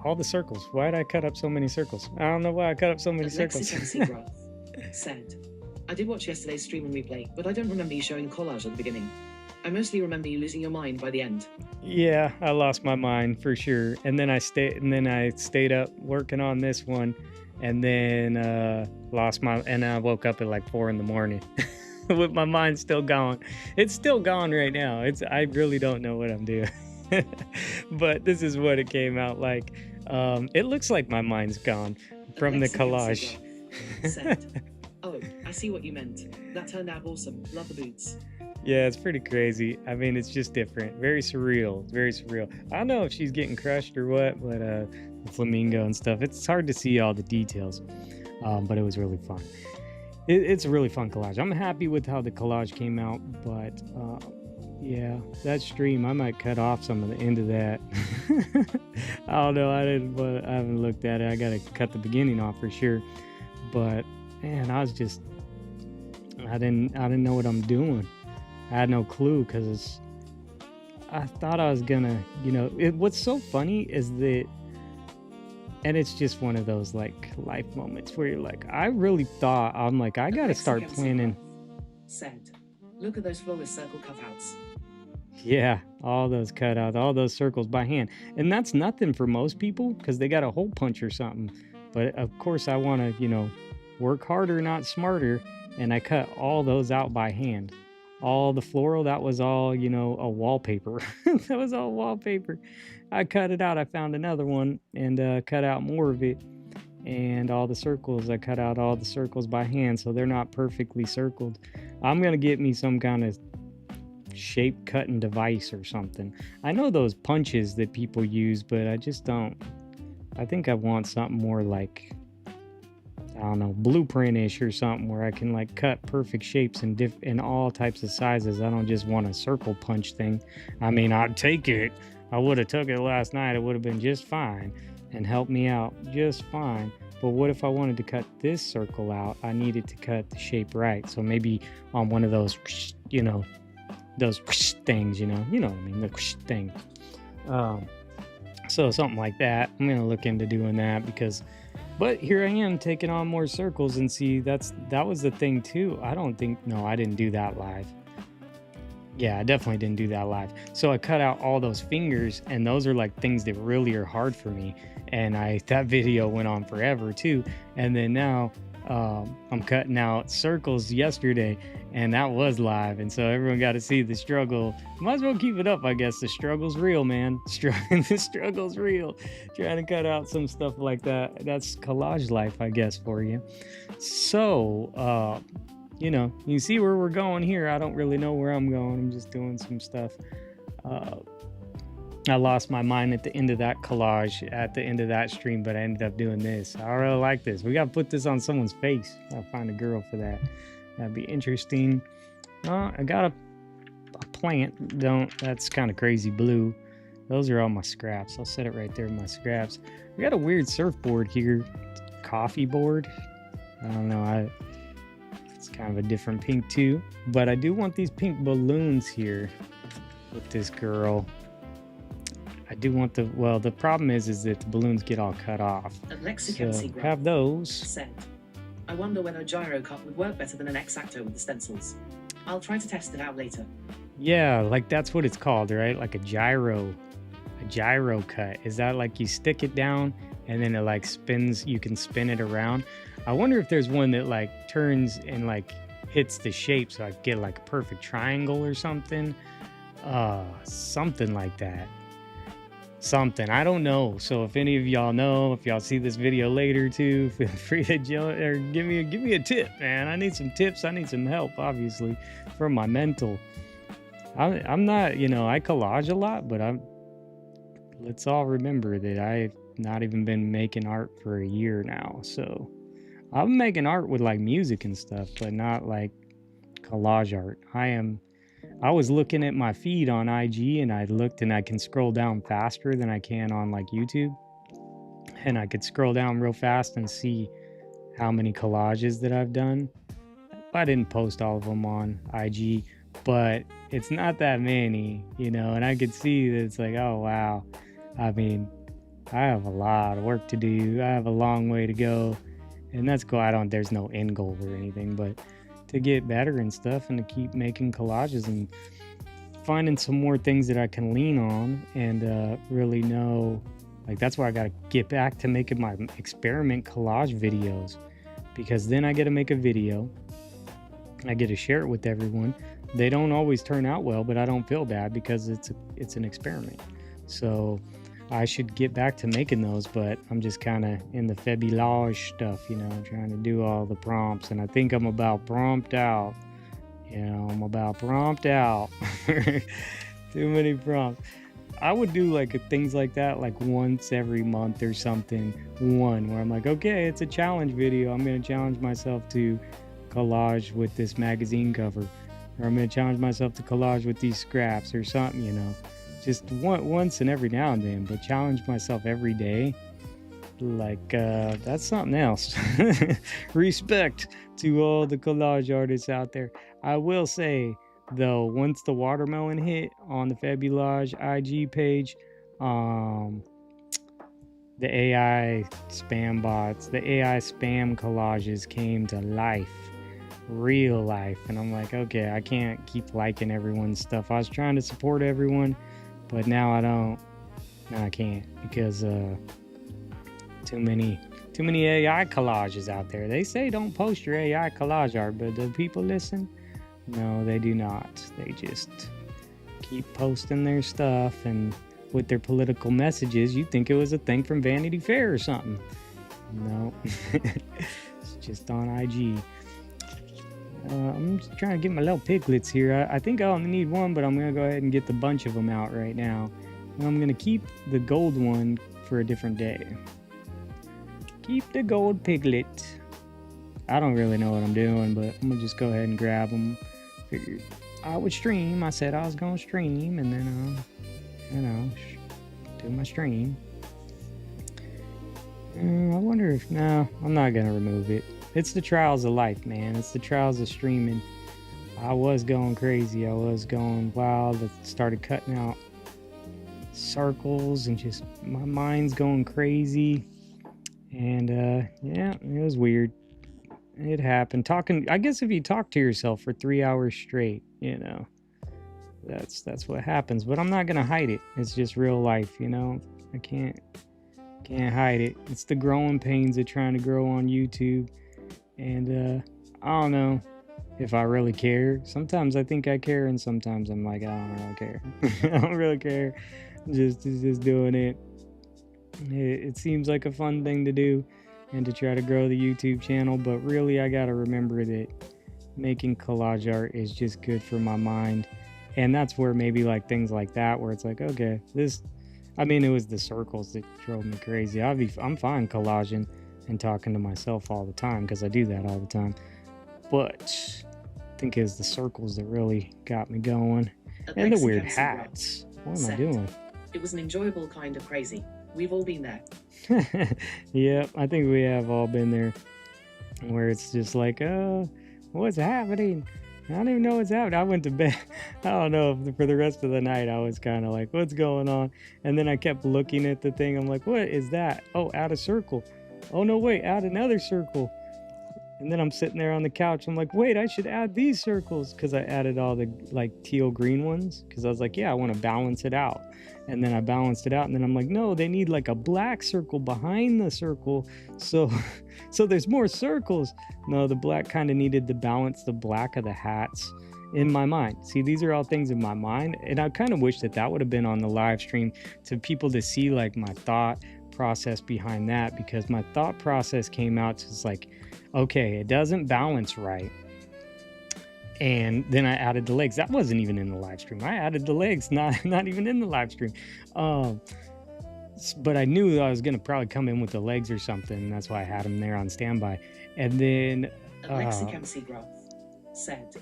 all the circles. Why did I cut up so many circles? I don't know why I cut up so many circles. Said, I did watch yesterday's stream and replay, but I don't remember you showing collage at the beginning. I mostly remember you losing your mind by the end. Yeah, I lost my mind for sure. And then I stayed up working on this one, and then and I woke up at like 4 a.m. with my mind still gone. It's still gone right now. I really don't know what I'm doing. But this is what it came out like. It looks like my mind's gone from the collage. Said, oh, I see what you meant. That turned out awesome. Love the boots. Yeah, it's pretty crazy. I mean, it's just different. Very surreal. Very surreal. I don't know if she's getting crushed or what, but the flamingo and stuff. It's hard to see all the details, but it was really fun. It's a really fun collage. I'm happy with how the collage came out, but yeah, that stream, I might cut off some of the end of that. I don't know. I haven't looked at it. I got to cut the beginning off for sure. But man, I didn't know what I'm doing. I had no clue because I thought I was gonna, what's so funny is that, and it's just one of those like life moments where you're like, I really thought, I'm like, I gotta start planning. Said, look at those flawless circle cutouts. Yeah, all those cutouts, all those circles by hand. And that's nothing for most people because they got a hole punch or something. But of course I want to, work harder, not smarter. And I cut all those out by hand. All the floral, that was all, a wallpaper. That was all wallpaper. I cut it out. I found another one and cut out more of it. And all the circles, I cut out all the circles by hand, so they're not perfectly circled. I'm going to get me some kind of shape cutting device or something. I know those punches that people use, but I just don't. I think I want something more like, I don't know, blueprint-ish or something where I can like cut perfect shapes in all types of sizes. I don't just want a circle punch thing. I mean, I'd take it. I would have took it last night. It would have been just fine and helped me out just fine. But what if I wanted to cut this circle out? I needed to cut the shape right. So maybe on one of those, those things, you know what I mean, the thing. So something like that. I'm gonna look into doing that but here I am taking on more circles, and see, that was the thing too. I didn't do that live. Yeah, I definitely didn't do that live. So I cut out all those fingers, and those are like things that really are hard for me. And that video went on forever too. And then now I'm cutting out circles yesterday, and that was live. And so everyone got to see the struggle. Might as well keep it up, I guess. The struggle's real, man. The struggle's real. Trying to cut out some stuff like that. That's collage life, I guess, for you. So, you see where we're going here. I don't really know where I'm going. I'm just doing some stuff. I lost my mind at the end of that collage, at the end of that stream, but I ended up doing this. I really like this. We got to put this on someone's face. I'll find a girl for that. That'd be interesting. I got a plant. That's kind of crazy blue. Those are all my scraps. I'll set it right there in my scraps. We got a weird surfboard here. Coffee board. I don't know. It's kind of a different pink too. But I do want these pink balloons here with this girl. I do want the problem is that the balloons get all cut off. So have those. Said, I wonder whether a gyro cut would work better than an X-Acto with the stencils. I'll try to test it out later. Yeah, like that's what it's called, right? Like a gyro cut. Is that like you stick it down and then it like spins, you can spin it around? I wonder if there's one that like turns and like hits the shape so I get like a perfect triangle or something. Something like that. I don't know. So if any of y'all know, if y'all see this video later too, feel free to join or give me a tip, man. I need some tips. I need some help, obviously, for my mental. I'm not, I collage a lot, but let's all remember that I've not even been making art for a year now. So I'm making art with like music and stuff, but not like collage art. I was looking at my feed on IG, and I looked, and I can scroll down faster than I can on like YouTube. And I could scroll down real fast and see how many collages that I've done. I didn't post all of them on IG, but it's not that many, and I could see that it's like, oh wow. I mean, I have a lot of work to do. I have a long way to go. And that's cool. There's no end goal or anything, but to get better and stuff, and to keep making collages and finding some more things that I can lean on, and really know, like, that's why I got to get back to making my experiment collage videos, because then I get to make a video. I get to share it with everyone. They don't always turn out well, but I don't feel bad because it's an experiment. So I should get back to making those, but I'm just kind of in the fabulage stuff, trying to do all the prompts, and I think I'm about prompt out. I'm about prompt out. Too many prompts. I would do like things like that, like once every month or something. One where I'm like, okay, it's a challenge video. I'm going to challenge myself to collage with this magazine cover, or I'm going to challenge myself to collage with these scraps or something, just once and every now and then, but challenge myself every day. Like, that's something else. Respect to all the collage artists out there. I will say, though, once the watermelon hit on the Fabulage IG page, the AI spam bots, the AI spam collages came to life, real life. And I'm like, okay, I can't keep liking everyone's stuff. I was trying to support everyone, but now I can't, because too many AI collages out there. They say don't post your AI collage art, but do people listen? No, they do not. They just keep posting their stuff, and with their political messages, you think it was a thing from Vanity Fair or something. No, it's just on IG. I'm just trying to get my little piglets here. I think I only need one, but I'm going to go ahead and get the bunch of them out right now. And I'm going to keep the gold one for a different day. Keep the gold piglet. I don't really know what I'm doing, but I'm going to just go ahead and grab them. Figured I would stream. I said I was going to stream, and then, do my stream. I wonder if... No, I'm not going to remove it. It's the trials of life, man. It's the trials of streaming. I was going crazy. I was going wild. I started cutting out circles, and just my mind's going crazy. And yeah, it was weird. It happened. I guess if you talk to yourself for 3 hours straight, that's what happens. But I'm not gonna hide it. It's just real life, I can't hide it. It's the growing pains of trying to grow on YouTube. And I don't know if I really care. Sometimes I think I care, and sometimes I'm like, I don't really care. I don't really care. Just doing it. It seems like a fun thing to do, and to try to grow the YouTube channel, but really I gotta remember that making collage art is just good for my mind. And that's where maybe like things like that, where it's like, okay, it was the circles that drove me crazy. I'm fine collaging and talking to myself all the time, because I do that all the time, but I think it's the circles that really got me going. And the weird hats. What am I doing? It was an enjoyable kind of crazy. We've all been there. Yep, I think we have all been there, where it's just like, what's happening? I don't even know what's happening. I went to bed. I don't know, for the rest of the night, I was kind of like, what's going on? And then I kept looking at the thing. I'm like, what is that? Oh, add a circle. Oh, no, wait, add another circle. And then I'm sitting there on the couch. I'm like, wait, I should add these circles, because I added all the like teal green ones, because I was like, yeah, I want to balance it out. And then I balanced it out, and then I'm like, no, they need like a black circle behind the circle, so there's more circles. No, the black kind of needed to balance the black of the hats in my mind. See, these are all things in my mind, and I kind of wish that would have been on the live stream, to people to see like my thought process behind that, because my thought process came out to like, okay, it doesn't balance right, And then I added the legs. That wasn't even in the live stream. I added the legs, not even in the live stream. But I knew I was gonna probably come in with the legs or something. That's why I had them there on standby. And then Alexa Camseagraph said,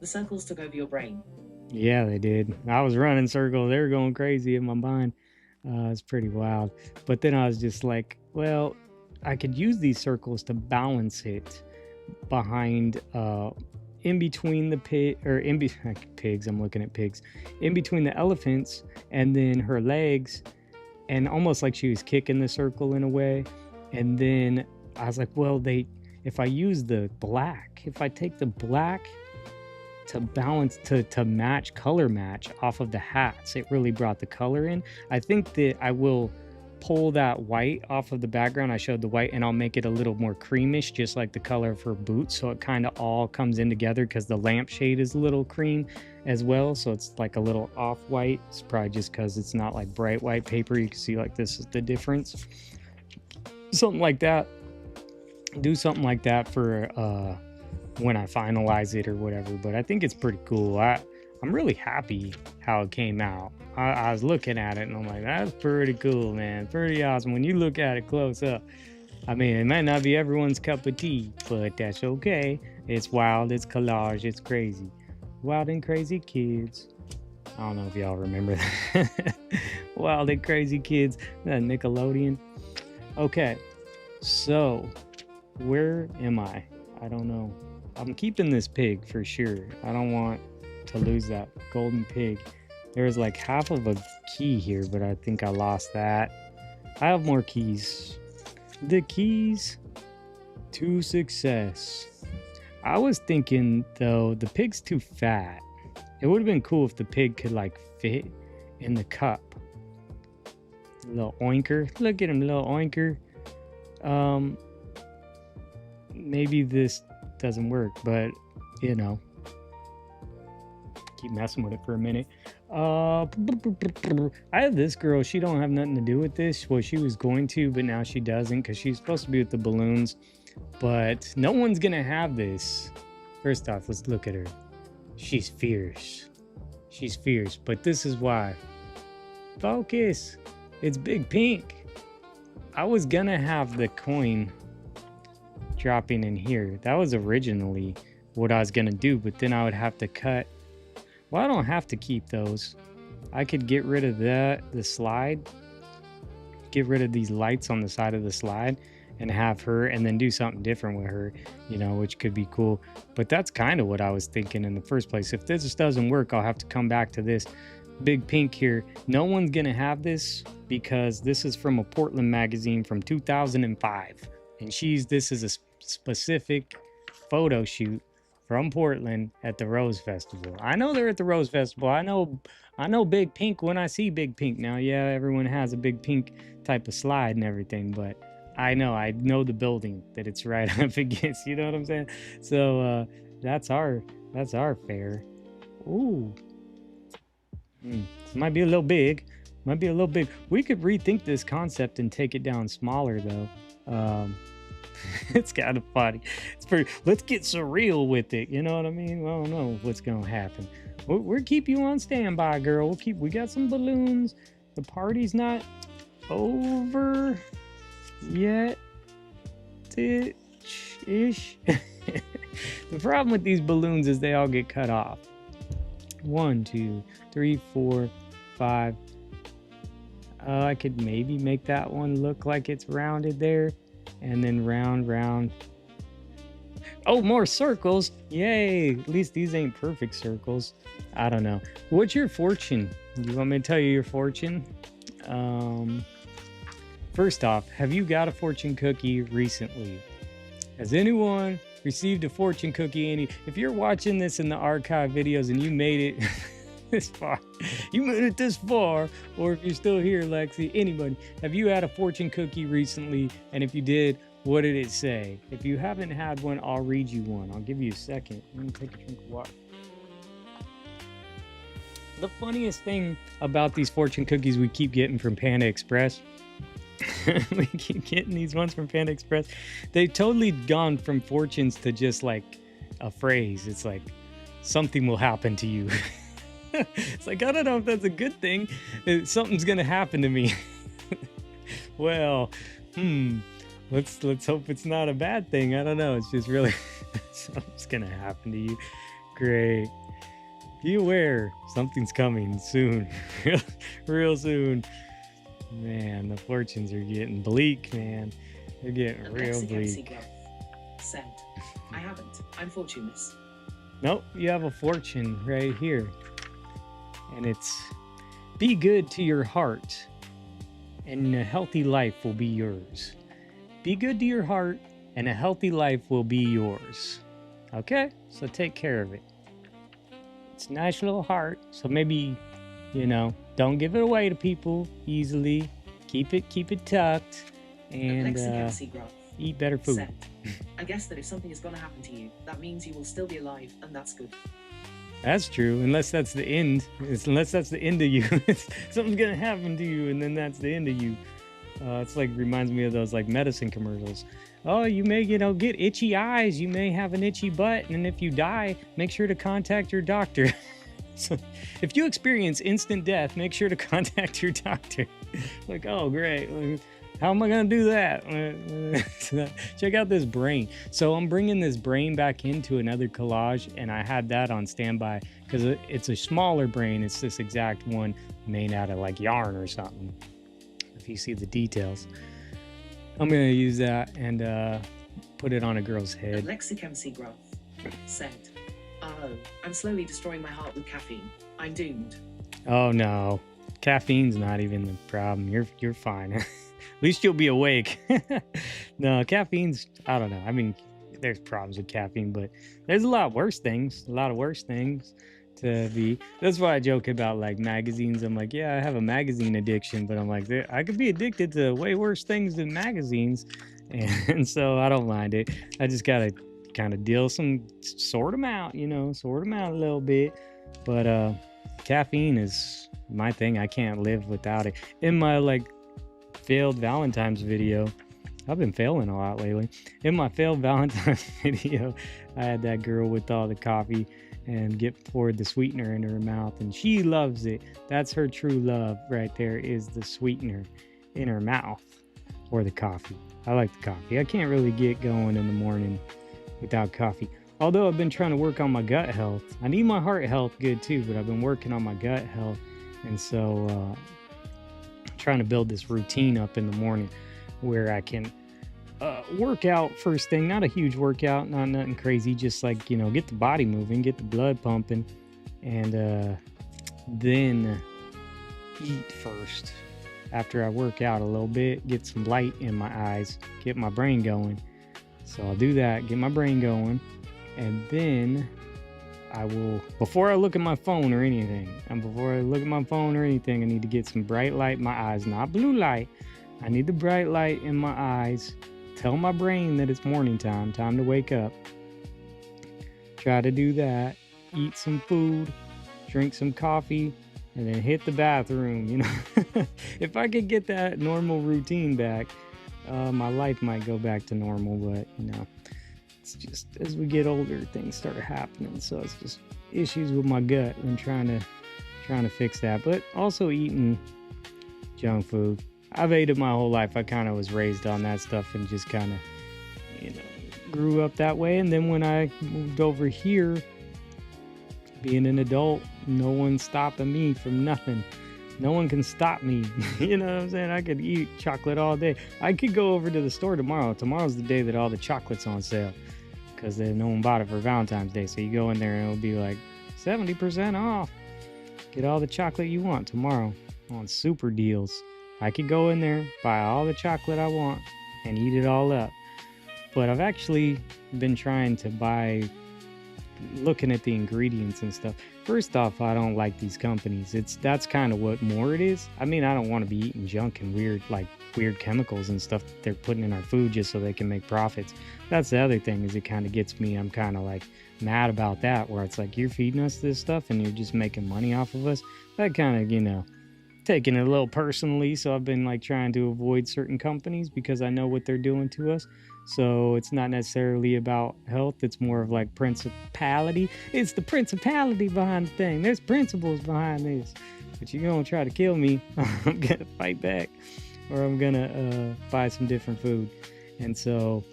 the circles took over your brain. Yeah, they did. I was running circles. They were going crazy in my mind. It's pretty wild. But then I was just like, well, I could use these circles to balance it behind, in between the pigs. I'm looking at pigs. In between the elephants and then her legs, and almost like she was kicking the circle in a way. And then I was like, well, if I use the black, if I take the black to balance, to match, color match off of the hats, it really brought the color in. I think that I will pull that white off of the background. I showed the white, and I'll make it a little more creamish, just like the color of her boots, so it kind of all comes in together, because the lampshade is a little cream as well, so it's like a little off-white. It's probably just because it's not like bright white paper. You can see like this is the difference. Something like that. Do something like that for when I finalize it or whatever. But I think it's pretty cool. I'm really happy how it came out. I was looking at it and I'm like, that's pretty cool, man. Pretty awesome when you look at it close up. I mean, it might not be everyone's cup of tea, but that's okay. It's wild, it's collage, it's crazy. Wild and Crazy Kids. I don't know if y'all remember that. Wild and Crazy Kids, that Nickelodeon. Okay, so where am I? I don't know. I'm keeping this pig for sure. I don't want to lose that golden pig. There's like half of a key here, but I think I lost that. I have more keys. The keys to success. I was thinking though, the pig's too fat. It would have been cool if the pig could like fit in the cup. Little oinker. Look at him, little oinker. Maybe this doesn't work, but you know, keep messing with it for a minute. I have this girl. She don't have nothing to do with this. Well, she was going to, but now she doesn't, because she's supposed to be with the balloons. But no one's gonna have this. First off, let's look at her. She's fierce. She's fierce, but this is why. Focus. It's Big Pink. I was gonna have the coin dropping in here. That was originally what I was gonna do, but then I would have to cut. Well, I don't have to keep those. I could get rid of the slide, get rid of these lights on the side of the slide, and have her, and then do something different with her, you know, which could be cool. But that's kind of what I was thinking in the first place. If this doesn't work, I'll have to come back to this. Big Pink here. No one's gonna have this because this is from a Portland magazine from 2005, and this is a specific photo shoot from Portland at the Rose Festival. I know they're at the Rose Festival. I know Big Pink when I see Big Pink. Now, yeah, everyone has a Big Pink type of slide and everything, but I know the building that it's right up against. You know what I'm saying? So that's our fair. Ooh. This might be a little big. We could rethink this concept and take it down smaller though. It's kind of funny. Let's get surreal with it. You know what I mean? I don't know what's gonna happen. We'll keep you on standby, girl. We got some balloons. The party's not over yet. Ish. The problem with these balloons is they all get cut off. 1, 2, 3, 4, 5. I could maybe make that one look like it's rounded there. And then round. Oh, more circles. Yay. At least these ain't perfect circles. I don't know. What's your fortune? You want me to tell you your fortune? First off, have you got a fortune cookie recently? Has anyone received a fortune cookie? If you're watching this in the archive videos and you made it this far, or if you're still here, Lexi, anybody, have you had a fortune cookie recently? And if you did, what did it say? If you haven't had one, I'll read you one. I'll give you a second. Let me take a drink of water. The funniest thing about these fortune cookies we keep getting from Panda Express, we keep getting these ones from Panda Express. They've totally gone from fortunes to just like a phrase. It's like, something will happen to you. It's like, I don't know if that's a good thing. Something's gonna happen to me. Well, let's hope it's not a bad thing. I don't know. It's just really something's gonna happen to you. Great. Be aware, something's coming soon. Real soon. Man, the fortunes are getting bleak, man. They're getting real bleak. Sent. I haven't. I'm fortuneless. Nope, you have a fortune right here. And it's be good to your heart, and a healthy life will be yours. Be good to your heart, and a healthy life will be yours. Okay? So take care of it. It's a nice little heart. So maybe, don't give it away to people easily. Keep it tucked, and eat better food. Sent. I guess that if something is going to happen to you, that means you will still be alive, and that's good. That's true, unless that's the end. Unless that's the end of you. Something's gonna happen to you, and then that's the end of you. It's like reminds me of those like medicine commercials. Oh, you may get itchy eyes. You may have an itchy butt, and if you die, make sure to contact your doctor. So, if you experience instant death, make sure to contact your doctor. Like, oh great. How am I going to do that? Check out this brain. So I'm bringing this brain back into another collage, and I had that on standby because it's a smaller brain. It's this exact one made out of like yarn or something. If you see the details, I'm going to use that and put it on a girl's head. Lexicemc graph. Sent. Oh, I'm slowly destroying my heart with caffeine. I'm doomed. Oh no. Caffeine's not even the problem. You're fine. At least you'll be awake. No, caffeine's, I don't know. I mean, there's problems with caffeine, but there's a lot of worse things to be. That's why I joke about like magazines. I'm like, yeah, I have a magazine addiction, but I'm like, I could be addicted to way worse things than magazines. And so I don't mind it. I just got to kind of sort them out a little bit. But caffeine is my thing. I can't live without it. In my like failed Valentine's video, I've been failing a lot lately. In my failed Valentine's video, I had that girl with all the coffee and poured the sweetener in her mouth, and she loves it. That's her true love right there, is the sweetener in her mouth or the coffee. I like the coffee. I can't really get going in the morning without coffee. Although I've been trying to work on my gut health. I need my heart health good too, but I've been working on my gut health. And so trying to build this routine up in the morning where I can work out first thing. Not a huge workout, not nothing crazy, just like, get the body moving, get the blood pumping, and then eat first. After I work out a little bit, get some light in my eyes, get my brain going. So I'll do that, get my brain going, and then I will, before I look at my phone or anything, I need to get some bright light in my eyes, not blue light. I need the bright light in my eyes. Tell my brain that it's morning time to wake up. Try to do that, eat some food, drink some coffee, and then hit the bathroom, If I could get that normal routine back, my life might go back to normal, but it's just as we get older, things start happening. So it's just issues with my gut and trying to fix that. But also eating junk food. I've ate it my whole life. I kind of was raised on that stuff and just kind of, grew up that way. And then when I moved over here, being an adult, no one's stopping me from nothing. No one can stop me. You know what I'm saying? I could eat chocolate all day. I could go over to the store tomorrow. Tomorrow's the day that all the chocolate's on sale because no one bought it for Valentine's Day. So you go in there and it'll be like 70% off. Get all the chocolate you want tomorrow on super deals. I could go in there, buy all the chocolate I want, and eat it all up. But I've actually been trying to looking at the ingredients and stuff. First off, I don't like these companies. That's kind of what more it is. I mean, I don't want to be eating junk and weird chemicals and stuff that they're putting in our food just so they can make profits. That's the other thing, is it kind of gets me. I'm kind of like mad about that, where it's like, you're feeding us this stuff and you're just making money off of us. That kind of, taking it a little personally. So I've been like trying to avoid certain companies because I know what they're doing to us. So it's not necessarily about health. It's more of like principality. It's the principality behind the thing. There's principles behind this. But you're going to try to kill me. I'm going to fight back. Or I'm going to buy some different food. And so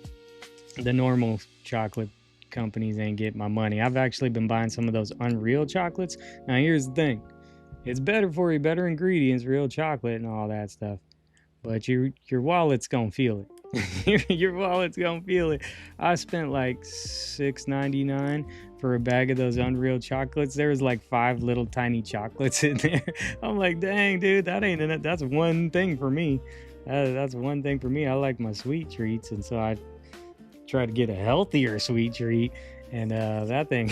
the normal chocolate companies ain't getting my money. I've actually been buying some of those Unreal chocolates. Now, here's the thing. It's better for you, better ingredients, real chocolate and all that stuff. But your wallet's going to feel it. Your wallet's gonna feel it. I spent like $6.99 for a bag of those Unreal chocolates. There was like 5 little tiny chocolates in there. I'm like, dang, dude, that ain't enough. That's one thing for me. That's one thing for me. I like my sweet treats, and so I try to get a healthier sweet treat. And that thing,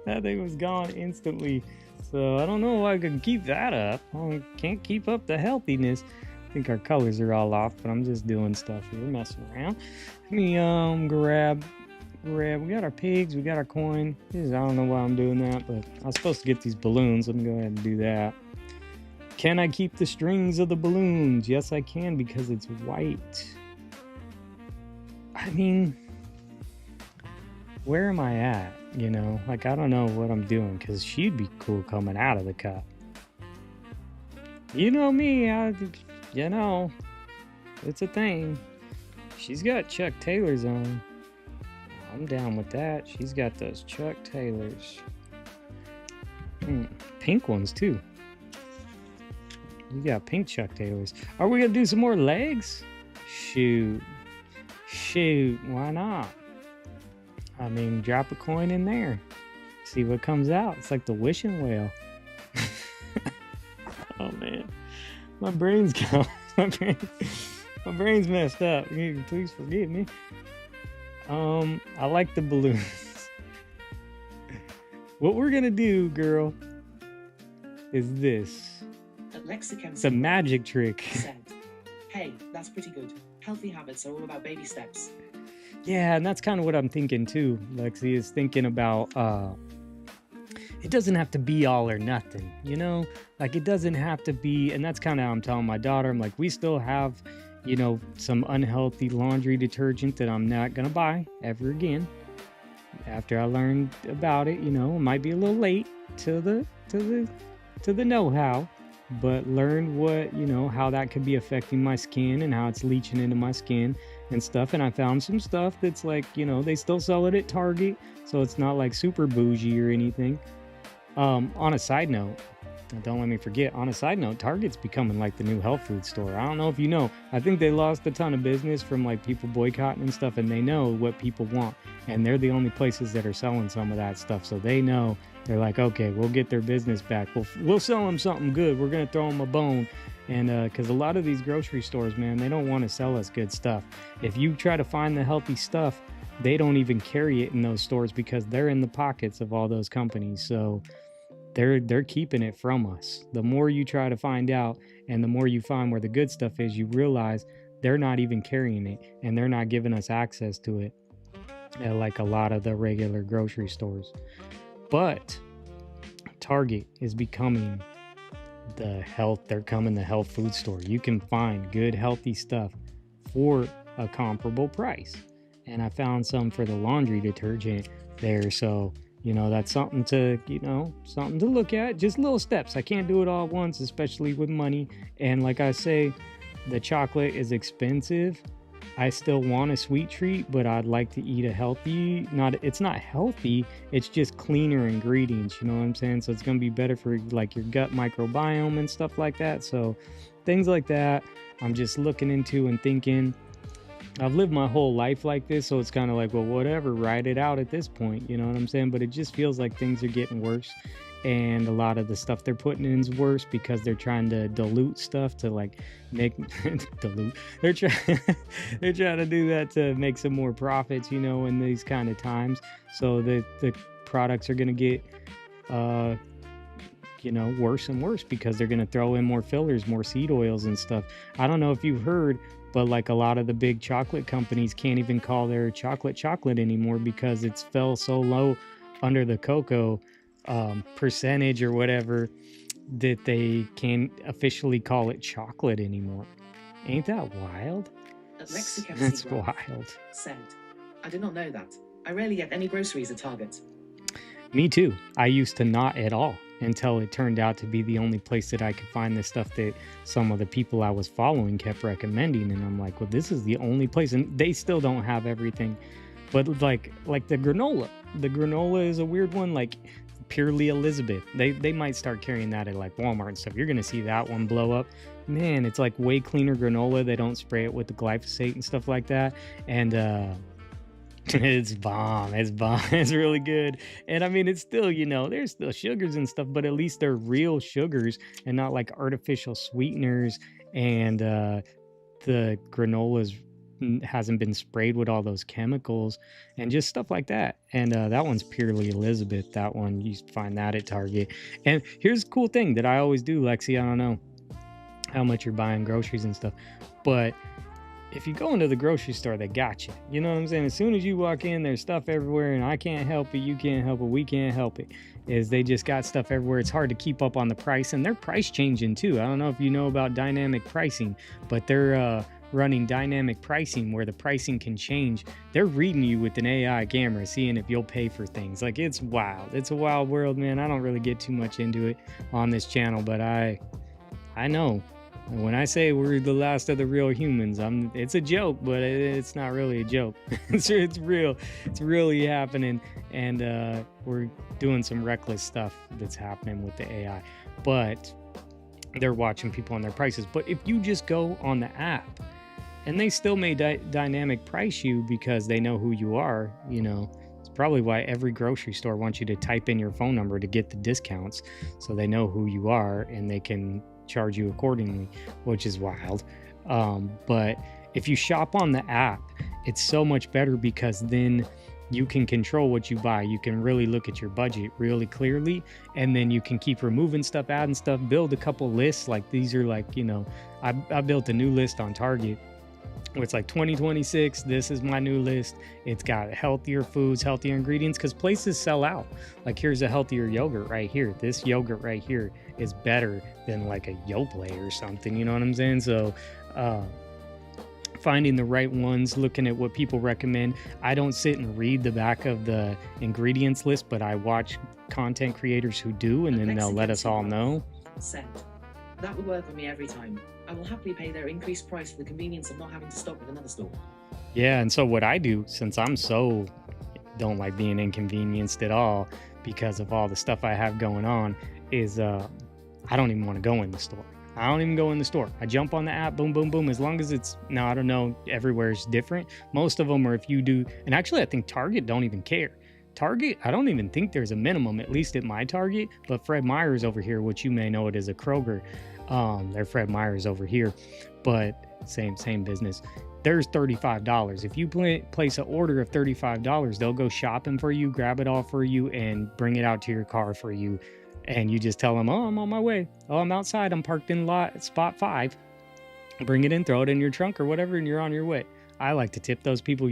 that thing was gone instantly. So I don't know if I can keep that up. I can't keep up the healthiness. I think our colors are all off, but I'm just doing stuff here, messing around. Let me grab. We got our pigs, we got our coin. I don't know why I'm doing that, but I was supposed to get these balloons. Let me go ahead and do that. Can I keep the strings of the balloons? Yes, I can, because it's white. I mean, where am I at? You know, like, I don't know what I'm doing, because she'd be cool coming out of the cup. You know me, you know, it's a thing. She's got Chuck Taylors on. I'm down with that. She's got those Chuck Taylors. Pink ones, too. You got pink Chuck Taylors. Are we going to do some more legs? Shoot, why not? I mean, drop a coin in there. See what comes out. It's like the wishing whale. Oh, man. My brain's gone. My brain's messed up. Please forgive me. I like the balloons. What we're gonna do, girl, is this. It's a magic trick. Said, hey, that's pretty good. Healthy habits are all about baby steps. Yeah, and that's kind of what I'm thinking too. Lexi is thinking about it doesn't have to be all or nothing, you know? Like, it doesn't have to be, and that's kind of how I'm telling my daughter. I'm like, we still have, you know, some unhealthy laundry detergent that I'm not gonna buy ever again. After I learned about it, you know, it might be a little late to the know-how, but learned what, you know, how that could be affecting my skin and how it's leaching into my skin and stuff. And I found some stuff that's like, you know, they still sell it at Target, so it's not like super bougie or anything. On a side note, don't let me forget, on a side note, Target's becoming like the new health food store. I don't know if you know, I think they lost a ton of business from like people boycotting and stuff, and they know what people want, and they're the only places that are selling some of that stuff. So they know, they're like, okay, we'll get their business back. We'll sell them something good. We're going to throw them a bone. And because a lot of these grocery stores, man, they don't want to sell us good stuff. If you try to find the healthy stuff, they don't even carry it in those stores because they're in the pockets of all those companies. So they're keeping it from us. The more you try to find out and the more you find where the good stuff is, you realize they're not even carrying it and they're not giving us access to it like a lot of the regular grocery stores. But Target is becoming the health food store. You can find good healthy stuff for a comparable price. And I found some for the laundry detergent there, so you know, that's something to look at. Just little steps. I can't do it all at once, especially with money. And like I say, the chocolate is expensive. I still want a sweet treat, but I'd like to eat a healthy, it's not healthy, it's just cleaner ingredients, you know what I'm saying? So it's going to be better for like your gut microbiome and stuff like that. So things like that, I'm just looking into and thinking. I've lived my whole life like this, so it's kind of like, well, whatever, ride it out at this point, you know what I'm saying? But it just feels like things are getting worse, and a lot of the stuff they're putting in is worse because they're trying to dilute stuff to like make dilute. They're trying to do that to make some more profits, you know, in these kind of times. So the products are gonna get worse and worse because they're gonna throw in more fillers, more seed oils and stuff. I don't know if you've heard, but like a lot of the big chocolate companies can't even call their chocolate anymore because it's fell so low under the cocoa percentage or whatever that they can't officially call it chocolate anymore. Ain't that wild? Mexican That's Seagraph wild. said, I did not know that. I rarely get any groceries at Target. Me too. I used to not at all until it turned out to be the only place that I could find the stuff that some of the people I was following kept recommending. And I'm like, well, this is the only place. And they still don't have everything. But like the granola. The granola is a weird one, like Purely Elizabeth. They might start carrying that at like Walmart and stuff. You're gonna see that one blow up. Man, it's like way cleaner granola. They don't spray it with the glyphosate and stuff like that. And it's bomb. It's bomb. It's really good. And I mean, it's still, there's still sugars and stuff, but at least they're real sugars and not like artificial sweeteners. And the granolas hasn't been sprayed with all those chemicals and just stuff like that. And that one's Purely Elizabeth. That one, you find that at Target. And here's a cool thing that I always do, Lexi. I don't know how much you're buying groceries and stuff, but if you go into the grocery store, they got you. You know what I'm saying? As soon as you walk in, there's stuff everywhere, and I can't help it, you can't help it, we can't help it. Is they just got stuff everywhere. It's hard to keep up on the price, and they're price changing too. I don't know if you know about dynamic pricing, but they're running dynamic pricing where the pricing can change. They're reading you with an AI camera, seeing if you'll pay for things. Like, it's wild. It's a wild world, man. I don't really get too much into it on this channel, but I know. When I say we're the last of the real humans, it's a joke, but it's not really a joke. It's real. It's really happening, and we're doing some reckless stuff that's happening with the AI. But they're watching people on their prices. But if you just go on the app, and they still may dynamic price you because they know who you are, it's probably why every grocery store wants you to type in your phone number to get the discounts, so they know who you are and they can charge you accordingly, which is wild. But if you shop on the app, it's so much better because then you can control what you buy. You can really look at your budget really clearly, and then you can keep removing stuff, adding stuff, build a couple lists. Like these are like, I built a new list on Target. It's like 2026, this is my new list. It's got healthier foods, healthier ingredients, because places sell out. Like, here's a healthier yogurt right here. This yogurt right here is better than like a Yoplait or something, you know what I'm saying? So finding the right ones, looking at what people recommend. I don't sit and read the back of the ingredients list, but I watch content creators who do, and then they'll let us all know. Said, that would work for me every time. I will happily pay their increased price for the convenience of not having to stop at another store. Yeah, and so what I do, since I'm don't like being inconvenienced at all because of all the stuff I have going on, is I don't even want to go in the store. I don't even go in the store. I jump on the app, boom, boom, boom. As long as it's, now I don't know, everywhere's different. Most of them are, if you do, and actually I think Target don't even care. Target, I don't even think there's a minimum, at least at my Target, but Fred Meyer's over here, which you may know it as a Kroger. They're Fred Meyer's over here, but same business. There's $35. If you place an order of $35, they'll go shopping for you, grab it all for you, and bring it out to your car for you. And you just tell them, oh, I'm on my way. Oh, I'm outside. I'm parked in spot 5. Bring it in, throw it in your trunk or whatever, and you're on your way. I like to tip those people.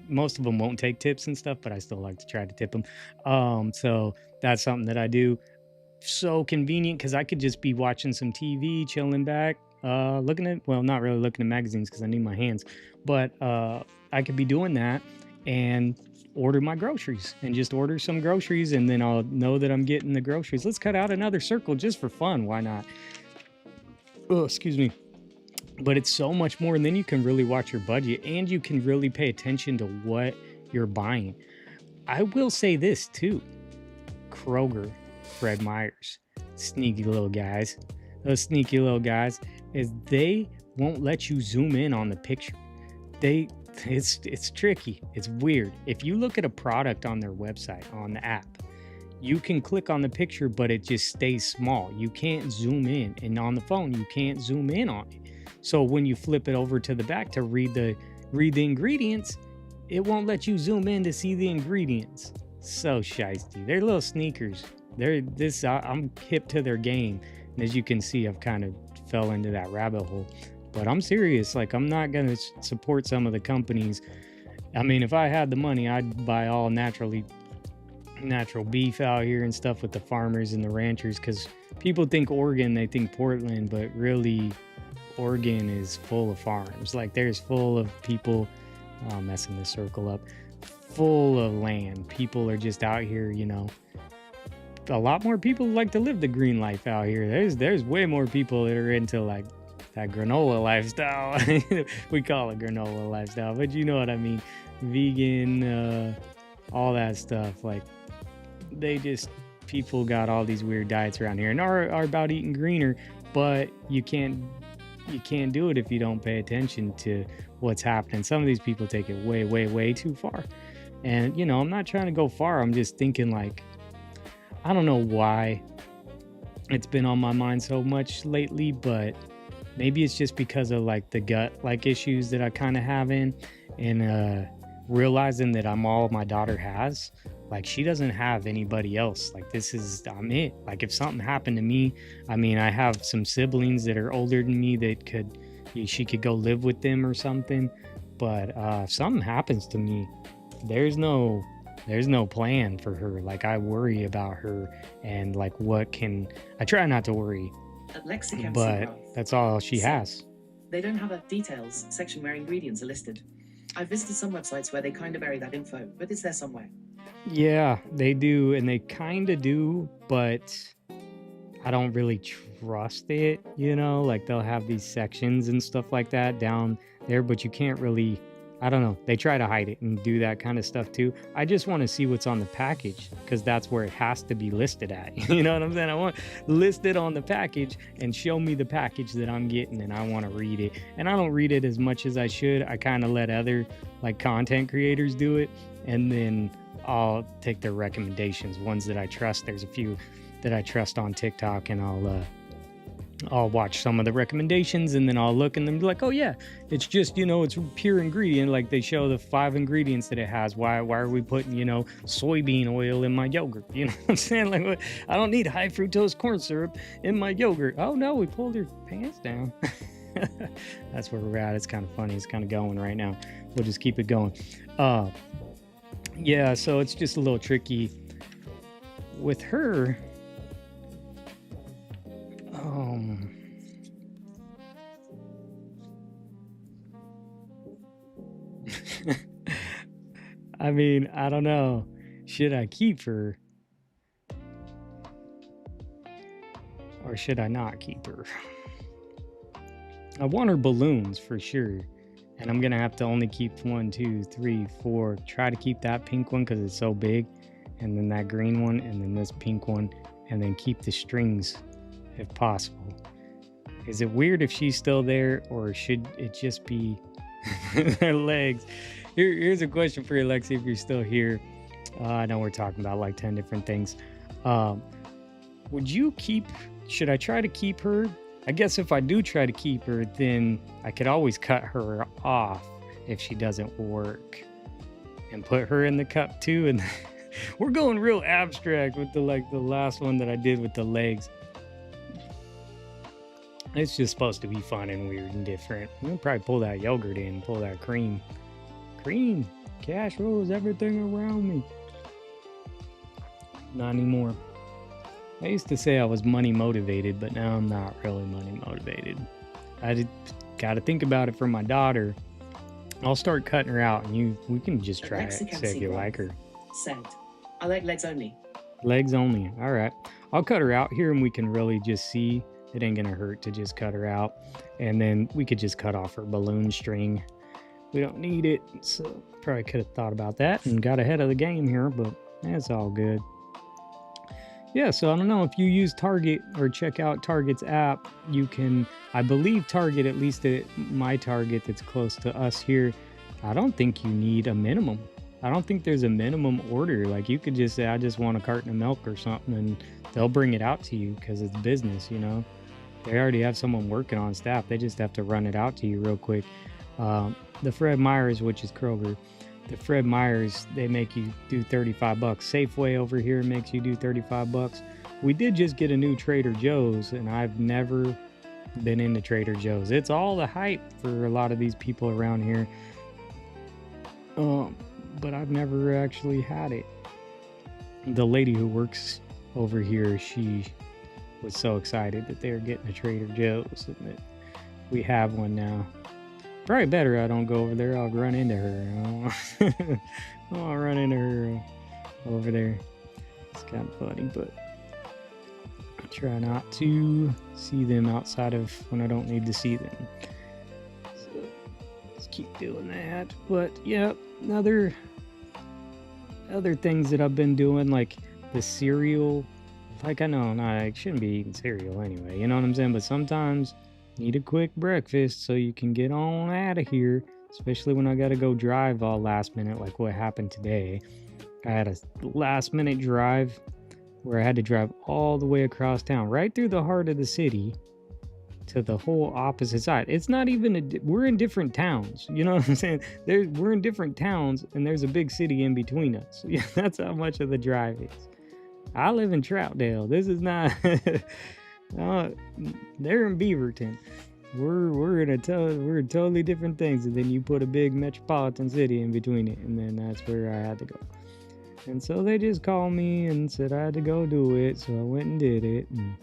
Most of them won't take tips and stuff, but I still like to try to tip them. So that's something that I do. So convenient, because I could just be watching some TV, chilling back, not really looking at magazines because I need my hands, but I could be doing that and order my groceries and just order some groceries, and then I'll know that I'm getting the groceries. Let's cut out another circle just for fun. Why not? Oh, excuse me. But it's so much more, and then you can really watch your budget, and you can really pay attention to what you're buying. I will say this too. Kroger, Fred Meyer's, sneaky little guys. Those sneaky little guys, is they won't let you zoom in on the picture. It's tricky. It's weird. If you look at a product on their website, on the app, you can click on the picture, but it just stays small. You can't zoom in. And on the phone, you can't zoom in on it. So when you flip it over to the back to read the ingredients, it won't let you zoom in to see the ingredients. So shiesty. They're little sneakers. I'm hip to their game. And as you can see, I've kind of fell into that rabbit hole. But I'm serious. Like, I'm not going to support some of the companies. I mean, if I had the money, I'd buy all natural beef out here and stuff with the farmers and the ranchers, because people think Oregon, they think Portland, but really Oregon is full of farms. Like there's full of people, messing the circle up, full of land. People are just out here, you know. A lot more people like to live the green life out here. There's way more people that are into like that granola lifestyle. We call it granola lifestyle, but you know what I mean. Vegan, all that stuff. Like people got all these weird diets around here and are about eating greener, but you can't do it if you don't pay attention to what's happening. Some of these people take it way, way, way too far. And you know, I'm not trying to go far. I'm just thinking like, I don't know why it's been on my mind so much lately, but maybe it's just because of like the gut like issues that I kind of have and realizing that I'm all my daughter has. Like she doesn't have anybody else. Like I'm it. Like if something happened to me, I mean, I have some siblings that are older than me that she could go live with them or something. But if something happens to me, there's no plan for her. Like I worry about her and like I try not to worry, but that's all she has. They don't have a details section where ingredients are listed. I've visited some websites where they kind of bury that info, but it's there somewhere. Yeah, they do, and they kind of do, but I don't really trust it, you know? Like they'll have these sections and stuff like that down there, but you can't really, I don't know. They try to hide it and do that kind of stuff too. I just want to see what's on the package because that's where it has to be listed at. You know what I'm saying? I want listed on the package and show me the package that I'm getting, and I want to read it. And I don't read it as much as I should. I kind of let other like content creators do it, and then I'll take their recommendations, ones that I trust. There's a few that I trust on TikTok, and I'll watch some of the recommendations, and then I'll look and then be like, oh yeah, it's just, you know, it's pure ingredient. Like they show the 5 ingredients that it has. Why are we putting, you know, soybean oil in my yogurt? You know what I'm saying? Like, I don't need high fructose corn syrup in my yogurt. Oh no, we pulled her pants down. That's where we're at. It's kind of funny. It's kind of going right now. We'll just keep it going. Yeah, so it's just a little tricky with her. I mean, I don't know. Should I keep her? Or should I not keep her? I want her balloons for sure. And I'm going to have to only keep 1, 2, 3, 4. Try to keep that pink one because it's so big. And then that green one. And then this pink one. And then keep the strings if possible. Is it weird if she's still there? Or should it just be her legs? Here's a question for you, Lexi, if you're still here. I know we're talking about like 10 different things. Should I try to keep her? I guess if I do try to keep her, then I could always cut her off if she doesn't work and put her in the cup too. And we're going real abstract with the last one that I did with the legs. It's just supposed to be fun and weird and different. We'll probably pull that yogurt in, pull that cream, cash rolls, everything around me. Not anymore. I used to say I was money motivated, but now I'm not really money motivated. I got to think about it for my daughter. I'll start cutting her out, and we can just try it. See if you like her. Said, I like legs only. Legs only. All right. I'll cut her out here, and we can really just see. It ain't gonna hurt to just cut her out, and then we could just cut off her balloon string. We don't need it, so probably could have thought about that and got ahead of the game here, but that's all good. Yeah, so I don't know if you use Target or check out Target's app. You can, I believe Target, at least at my Target that's close to us here, I don't think you need a minimum. I don't think there's a minimum order. Like you could just say, I just want a carton of milk or something, and they'll bring it out to you because it's business, you know. They already have someone working on staff. They just have to run it out to you real quick. The Fred Meyers, which is Kroger, the Fred Meyers, they make you do $35. Safeway over here makes you do $35. We did just get a new Trader Joe's, and I've never been into Trader Joe's. It's all the hype for a lot of these people around here. But I've never actually had it. The lady who works over here, she was so excited that they were getting a Trader Joe's, and that we have one now. Probably better I don't go over there. I'll run into her. I'll run into her over there. It's kind of funny, but I try not to see them outside of when I don't need to see them. So just keep doing that. But yeah, other things that I've been doing, like the cereal. Like, I know I shouldn't be eating cereal anyway, you know what I'm saying? But sometimes need a quick breakfast so you can get on out of here, especially when I got to go drive all last minute, like what happened today. I had a last minute drive where I had to drive all the way across town, right through the heart of the city, to the whole opposite side. It's not even we're in different towns, you know what I'm saying? We're in different towns and there's a big city in between us. Yeah, that's how much of the drive is. I live in Troutdale. This is not they're in Beaverton. We're in totally different things, and then you put a big metropolitan city in between it, and then that's where I had to go. And so they just called me and said I had to go do it, so I went and did it and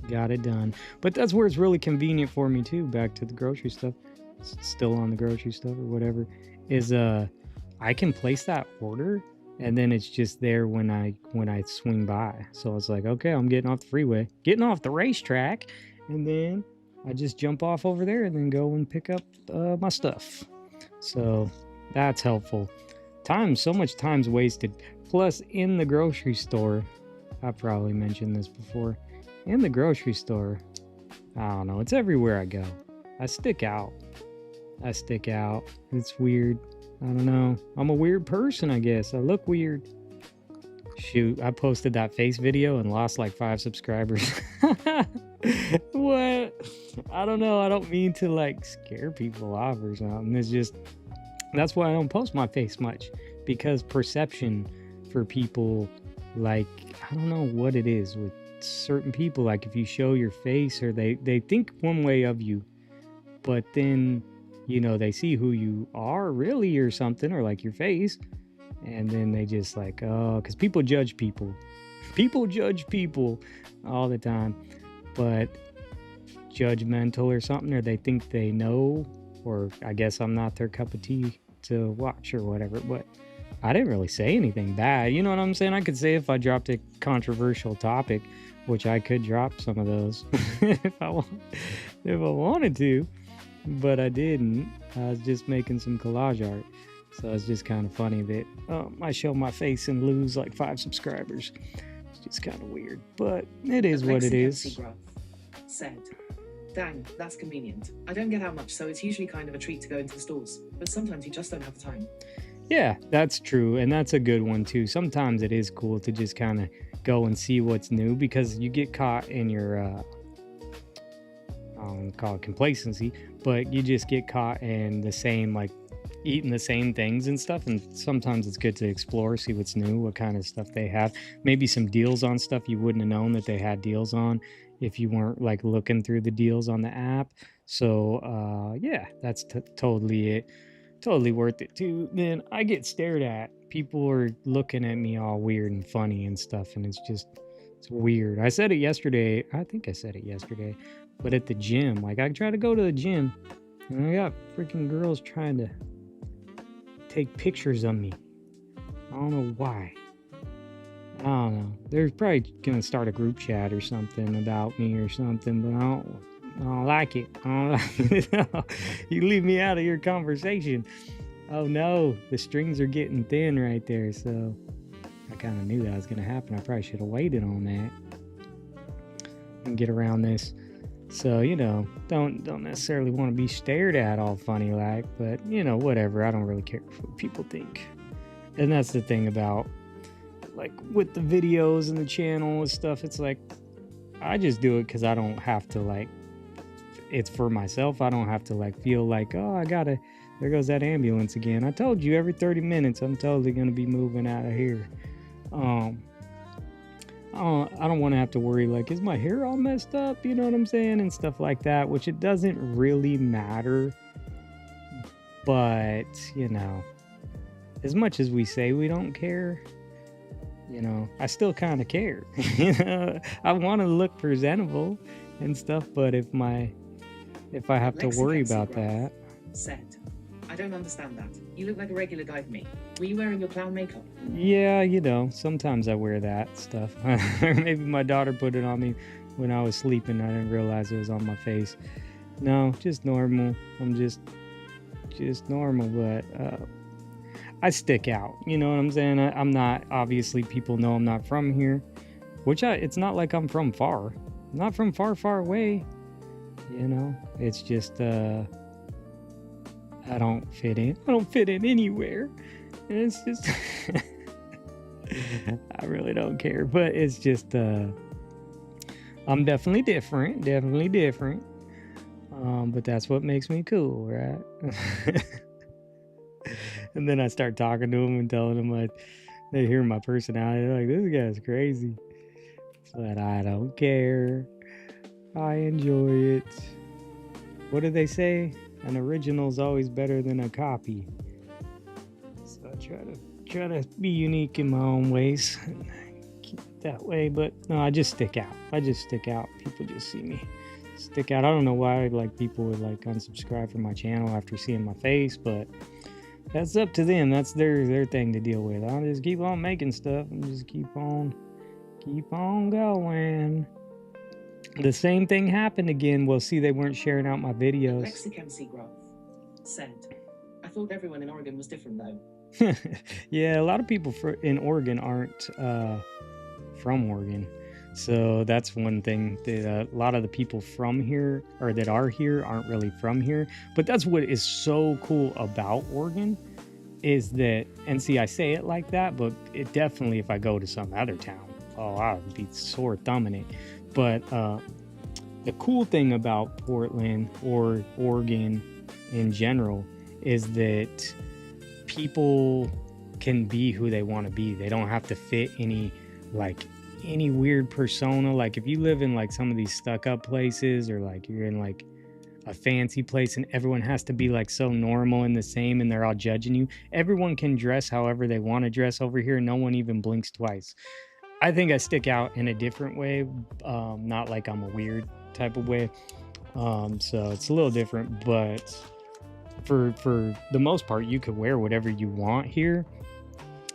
got it done. But that's where it's really convenient for me too. Back to the grocery stuff, still on the grocery stuff or whatever, is I can place that order and then it's just there when I swing by. So it's like, okay, I'm getting off the freeway, getting off the racetrack, and then I just jump off over there and then go and pick up my stuff. So that's helpful. So much time's wasted. Plus, in the grocery store, I probably mentioned this before, in the grocery store, I don't know, it's everywhere I go. I stick out. It's weird. I don't know. I'm a weird person, I guess. I look weird. Shoot, I posted that face video and lost like 5 subscribers. What? I don't know. I don't mean to like scare people off or something. It's just, that's why I don't post my face much, because perception for people, like, I don't know what it is with certain people. Like if you show your face, or they think one way of you, but then, you know, they see who you are really or something, or like your face, and then they just like, oh, because people judge people. People judge people all the time, but judgmental or something, or they think they know, or I guess I'm not their cup of tea to watch or whatever. But I didn't really say anything bad, you know what I'm saying? I could say if I dropped a controversial topic, which I could drop some of those if I wanted to, but I didn't. I was just making some collage art. So it's just kind of funny that I show my face and lose like 5 subscribers. It's just kind of weird, but it is what it is. Said, dang, that's convenient. I don't get out much, so it's usually kind of a treat to go into the stores, but sometimes you just don't have the time. Yeah, that's true, and that's a good one too. Sometimes it is cool to just kind of go and see what's new, because you get caught in your I don't call it complacency, but you just get caught in the same, like eating the same things and stuff. And sometimes it's good to explore, see what's new, what kind of stuff they have, maybe some deals on stuff you wouldn't have known that they had deals on if you weren't like looking through the deals on the app. So yeah, that's totally it. Totally worth it too. Man, I get stared at. People are looking at me all weird and funny and stuff, and it's weird. I said it yesterday. I think I said it yesterday, but at the gym, like I try to go to the gym and I got freaking girls trying to take pictures of me. I don't know why. I don't know. They're probably gonna start a group chat or something about me or something, but I don't like it. I don't like it. You leave me out of your conversation. Oh no, the strings are getting thin right there. So I kind of knew that was gonna happen. I probably should have waited on that and get around this. So, you know, don't necessarily want to be stared at all funny like, but you know, whatever. I don't really care what people think. And that's the thing about like with the videos and the channel and stuff. It's like I just do it because I don't have to like, it's for myself. I don't have to like feel like, oh, there goes that ambulance again. I told you every 30 minutes I'm totally gonna be moving out of here. I don't want to have to worry like, is my hair all messed up, you know what I'm saying, and stuff like that, which it doesn't really matter. But you know, as much as we say we don't care, you know, I still kind of care. You know, I want to look presentable and stuff, but if my if I have to worry about that. Said, I don't understand that. You look like a regular guy to me. Were you wearing your clown makeup? Yeah, you know, sometimes I wear that stuff. Maybe my daughter put it on me when I was sleeping. I didn't realize it was on my face. No, just normal. I'm just normal, but I stick out. You know what I'm saying? I'm not, obviously people know I'm not from here, which it's not like I'm from far. I'm not from far away. You know, it's just I don't fit in. I don't fit in anywhere. And it's just I really don't care, but it's just I'm definitely different, but that's what makes me cool, right? And then I start talking to them and telling them they hear my personality, they're like, this guy's crazy, but I don't care. I enjoy it. What do they say? An original's always better than a copy. So I try to be unique in my own ways and keep it that way. But no, I just stick out. People just see me stick out. I don't know why like people would like unsubscribe from my channel after seeing my face, but that's up to them. That's their thing to deal with. I'll just keep on making stuff and just keep on going. The same thing happened again. Well, see, they weren't sharing out my videos. Lexicon Graph said, I thought everyone in Oregon was different though. Yeah, a lot of people in Oregon aren't from Oregon. So that's one thing that a lot of the people from here or that are here aren't really from here. But that's what is so cool about Oregon is that, and see, I say it like that, but it definitely, if I go to some other town, oh, I would be sore thumbing it. But the cool thing about Portland or Oregon in general is that people can be who they want to be. They don't have to fit any weird persona. Like if you live in like some of these stuck up places or like you're in like a fancy place and everyone has to be like so normal and the same and they're all judging you. Everyone can dress however they want to dress over here. No one even blinks twice. I think I stick out in a different way, not like I'm a weird type of way. So it's a little different, but for the most part, you could wear whatever you want here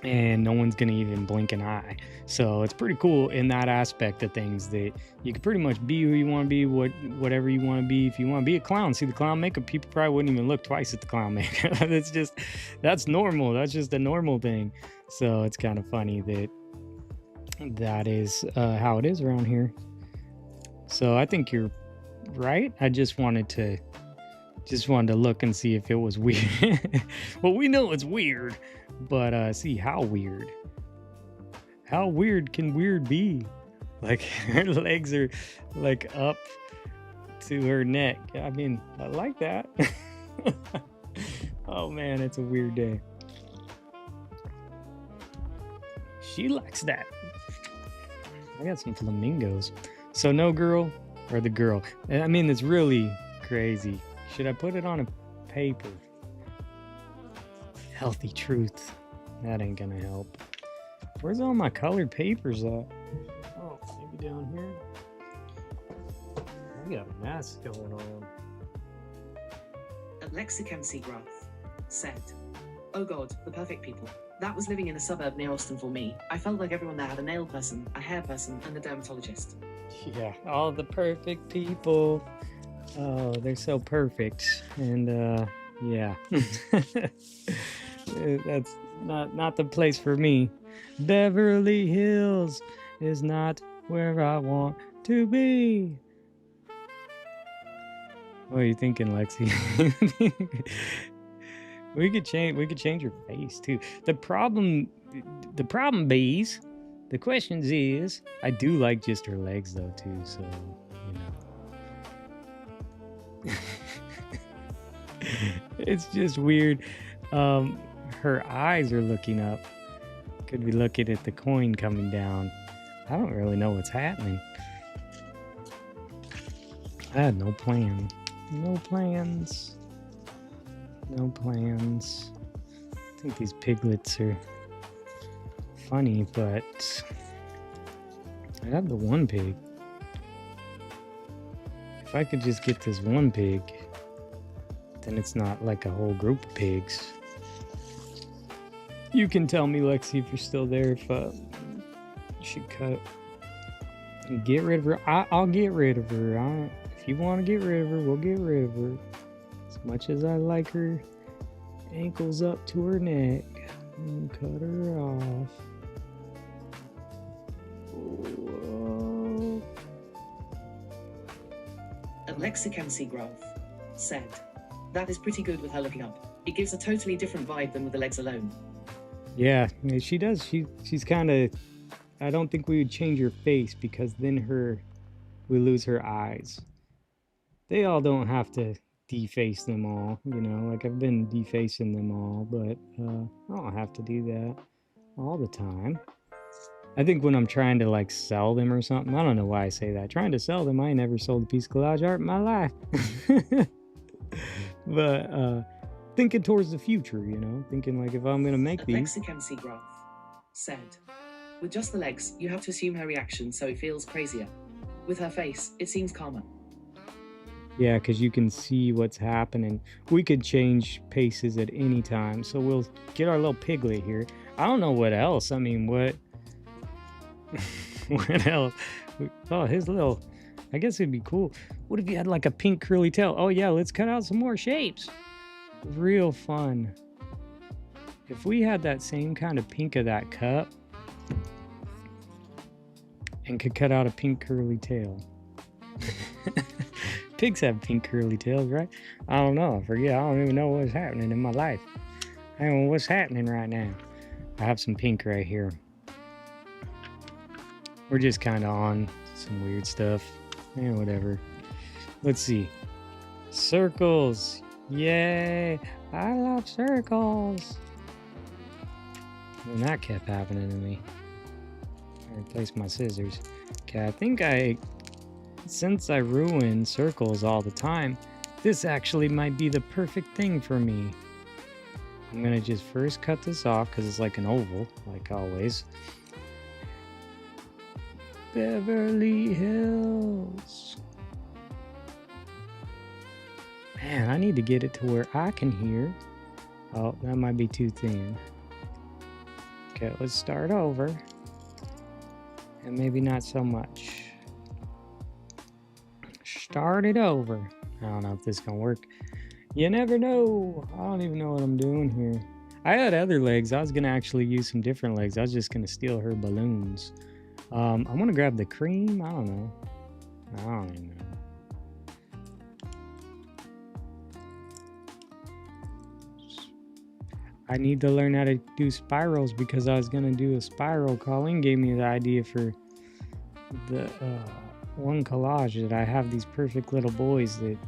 and no one's gonna even blink an eye. So it's pretty cool in that aspect of things that you can pretty much be who you want to be, whatever you want to be. If you want to be a clown, see the clown makeup, people probably wouldn't even look twice at the clown makeup. That's normal. That's just a normal thing. So it's kind of funny that is how it is around here. So I think you're right. I just wanted to look and see if it was weird. Well, we know it's weird, but see how weird can weird be? Like her legs are like up to her neck. I mean, I like that. Oh man, it's a weird day. She likes that. I got some flamingos. So no girl or the girl. I mean, it's really crazy. Should I put it on a paper? Healthy truth. That ain't gonna help. Where's all my colored papers at? Oh, maybe down here. I got a mess going on. Lexicon Graph said, oh god, the perfect people. That was living in a suburb near Austin for me. I felt like everyone there had a nail person, a hair person, and a dermatologist. Yeah, all the perfect people. Oh, they're so perfect. And yeah. That's not the place for me. Beverly Hills is not where I want to be. What are you thinking, Lexi? We could change your face too. The problem bees, the questions is, I do like just her legs though too, so you know. It's just weird. Her eyes are looking up. Could be looking at the coin coming down. I don't really know what's happening. I had no plan. No plans. I think these piglets are funny, but I have the one pig. If I could just get this one pig, then it's not like a whole group of pigs. You can tell me, Lexi, if you're still there, if you should cut. Get rid of her. I'll get rid of her. If you want to get rid of her, we'll get rid of her. As much as I like her ankles up to her neck, and cut her off. Whoa. Alexa Seagrove said, "That is pretty good with her looking up. It gives a totally different vibe than with the legs alone." Yeah, she does. She's kind of. I don't think we would change her face because then we lose her eyes. They all don't have to deface them all, you know. Like I've been defacing them all, but I don't have to do that all the time. I think when I'm trying to like sell them or something, I don't know why I say that. Trying to sell them, I ain't never sold a piece of collage art in my life. But thinking towards the future, you know, thinking like if I'm gonna make these. Alexa Seagrove said, "With just the legs, you have to assume her reaction, so it feels crazier. With her face, it seems calmer." Yeah, because you can see what's happening. We could change paces at any time. So we'll get our little piglet here. I don't know what else. I mean, what what else? Oh, his little, I guess it'd be cool. What if you had like a pink curly tail? Oh yeah, let's cut out some more shapes. Real fun. If we had that same kind of pink of that cup and could cut out a pink curly tail. Pigs have pink curly tails, right? I don't know. I forget. I don't even know what's happening in my life. I don't know what's happening right now. I have some pink right here. We're just kind of on some weird stuff. Yeah, whatever. Let's see. Circles. Yay. I love circles. And that kept happening to me. I replaced my scissors. Okay, I think since I ruin circles all the time, this actually might be the perfect thing for me. I'm gonna just first cut this off because it's like an oval, like always. Beverly Hills. Man, I need to get it to where I can hear. Oh, that might be too thin. Okay, let's start over. And maybe not so much. Start it over. I don't know if this is gonna work. You never know. I don't even know what I'm doing here. I had other legs. I was gonna actually use some different legs. I was just gonna steal her balloons. I'm gonna grab the cream. I don't know. I don't even know. I need to learn how to do spirals because I was gonna do a spiral. Colleen gave me the idea for the one collage that I have these perfect little boys that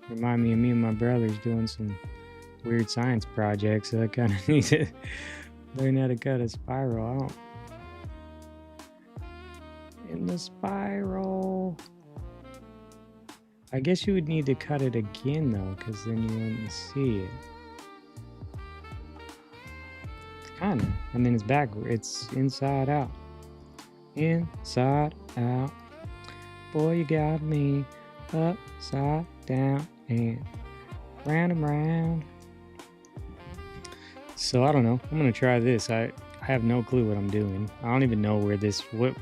remind me of me and my brothers doing some weird science projects. So I kind of need to learn how to cut a spiral. In the spiral. I guess you would need to cut it again though, because then you wouldn't see it. Kinda. I mean, it's backward. It's inside out. Inside out. Boy, you got me upside down and round and round. So I don't know. I'm gonna try this. I have no clue what I'm doing. I don't even know where this. What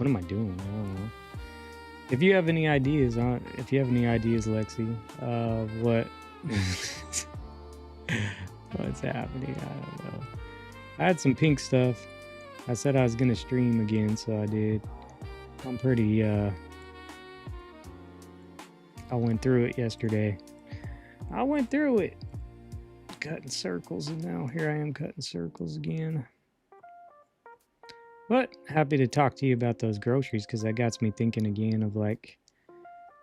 am I doing? I don't know. If you have any ideas, Lexi, what what's happening? I don't know. I had some pink stuff. I said I was gonna stream again, so I did. I'm pretty I went through it yesterday. I went through it. Cutting circles, and now here I am cutting circles again. But happy to talk to you about those groceries because that got me thinking again of like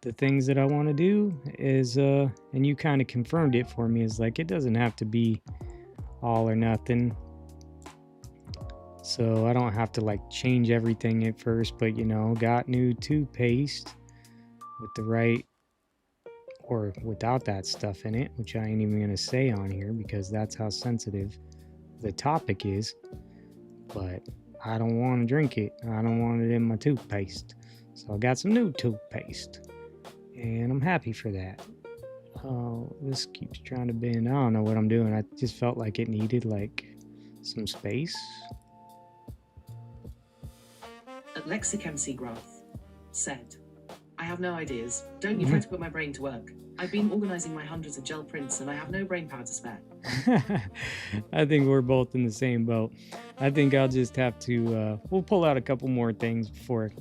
the things that I want to do is and you kind of confirmed it for me, is like it doesn't have to be all or nothing. So I don't have to like change everything at first, but you know, got new toothpaste with the right or without that stuff in it, which I ain't even gonna say on here because that's how sensitive the topic is. But I don't want to drink it. I don't want it in my toothpaste. So I got some new toothpaste. and I'm happy for that. Oh, this keeps trying to bend. I don't know what I'm doing. I just felt like it needed like some space. Lexic MC Graph said, I have no ideas. Don't you try to put my brain to work. I've been organizing my hundreds of gel prints and I have no brain power to spare. I think we're both in the same boat. I think I'll just have to, we'll pull out a couple more things before,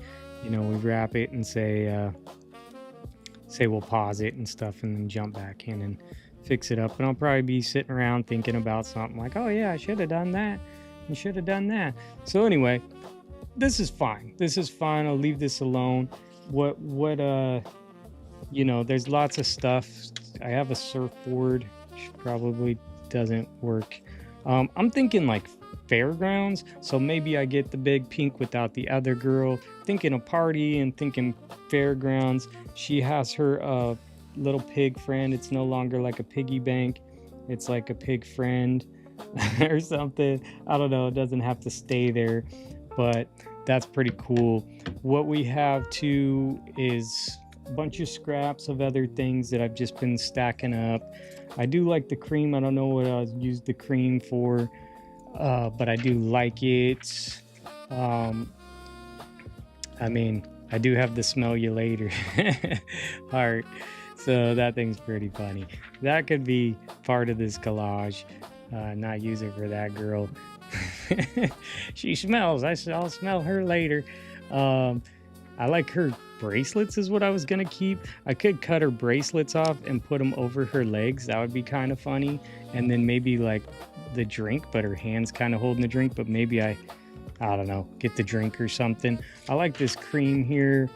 we wrap it and say we'll pause it and stuff and then jump back in and fix it up. And I'll probably be sitting around thinking about something like, oh yeah, I should have done that. I should have done that. So anyway, this is fine. I'll leave this alone. There's lots of stuff. I have a surfboard, which probably doesn't work. I'm thinking like fairgrounds, so maybe I get the big pink without the other girl. Thinking a party and thinking fairgrounds. She has her little pig friend. It's no longer like a piggy bank. It's like a pig friend or something. I don't know. It doesn't have to stay there, but that's pretty cool. What we have too is a bunch of scraps of other things that I've just been stacking up. I do like the cream. I don't know what I'll use the cream for, but I do like it. I do have the smell you later heart, so that thing's pretty funny. That could be part of this collage. Not use it for that girl. She smells. I'll smell her later. I like her bracelets is what I was gonna keep. I could cut her bracelets off and put them over her legs. That would be kind of funny. And then maybe like the drink, but her hand's kind of holding the drink, but maybe I don't know, get the drink or something. I like this cream here.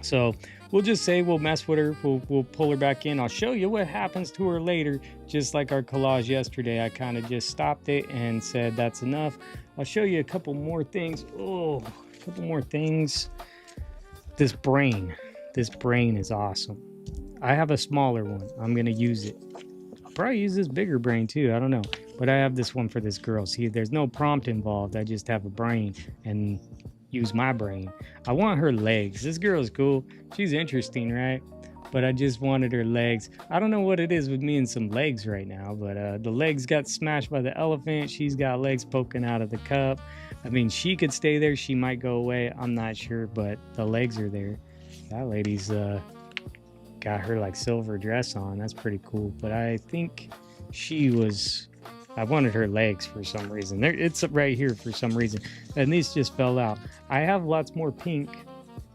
So we'll just say we'll mess with her. We'll pull her back in. I'll show you what happens to her later. Just like our collage yesterday, I kind of just stopped it and said that's enough. I'll show you a couple more things. Oh, a couple more things. This brain is awesome. I have a smaller one. I'm gonna use it. I'll probably use this bigger brain too. I don't know, but I have this one for this girl. See, there's no prompt involved. I just have a brain and use my brain. I want her legs. This girl is cool. She's interesting, right? But I just wanted her legs. I don't know what it is with me and some legs right now, but the legs got smashed by the elephant. She's got legs poking out of the cup. I mean, she could stay there. She might go away. I'm not sure, but the legs are there. That lady's got her like silver dress on. That's pretty cool. But I think I wanted her legs for some reason. It's right here for some reason. And these just fell out. I have lots more pink.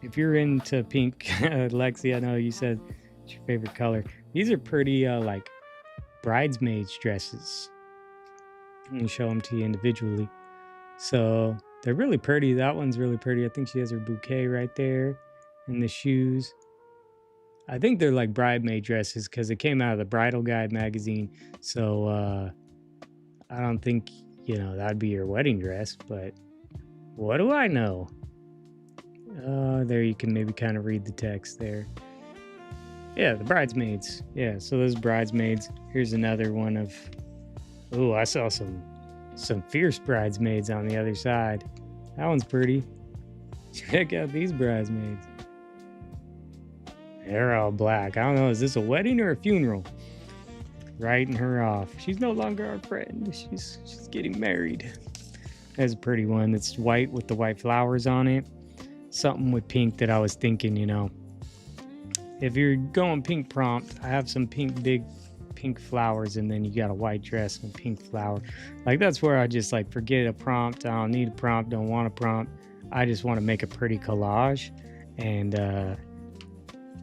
If you're into pink, Lexi, I know you said it's your favorite color. These are pretty like bridesmaids dresses. Let me show them to you individually. So they're really pretty. That one's really pretty. I think she has her bouquet right there and the shoes. I think they're like bridesmaid dresses because it came out of the Bridal Guide magazine. So I don't think, that'd be your wedding dress, but what do I know? There you can maybe kind of read the text there. Yeah, the bridesmaids. Yeah, so those bridesmaids. Here's another one of, I saw some fierce bridesmaids on the other side. That one's pretty. Check out these bridesmaids. They're all black. I don't know, is this a wedding or a funeral? Writing her off. She's no longer our friend. She's getting married. That's a pretty one. It's white with the white flowers on it. Something with pink that I was thinking, if you're going pink prompt, I have some big pink flowers, and then you got a white dress and pink flower. Like that's where I just like forget a prompt. I don't need a prompt, don't want a prompt. I just want to make a pretty collage, and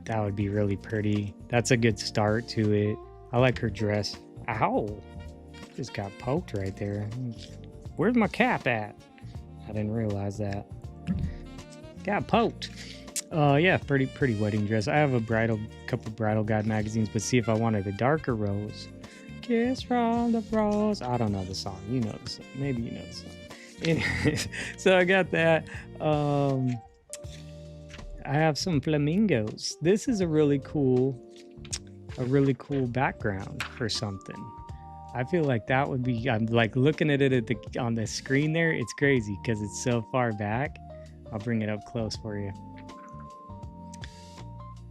that would be really pretty. That's a good start to it. I like her dress. Ow! Just got poked right there. Where's my cap at? I didn't realize that. Got poked. Yeah, pretty wedding dress. I have a couple Bridal Guide magazines, but see if I wanted a darker rose. Kiss from the rose. I don't know the song. You know the song. Maybe you know the song. Anyways, so I got that. I have some flamingos. This is a really cool background for something. I feel like that would be. I'm like looking at it on the screen there. It's crazy because it's so far back. I'll bring it up close for you.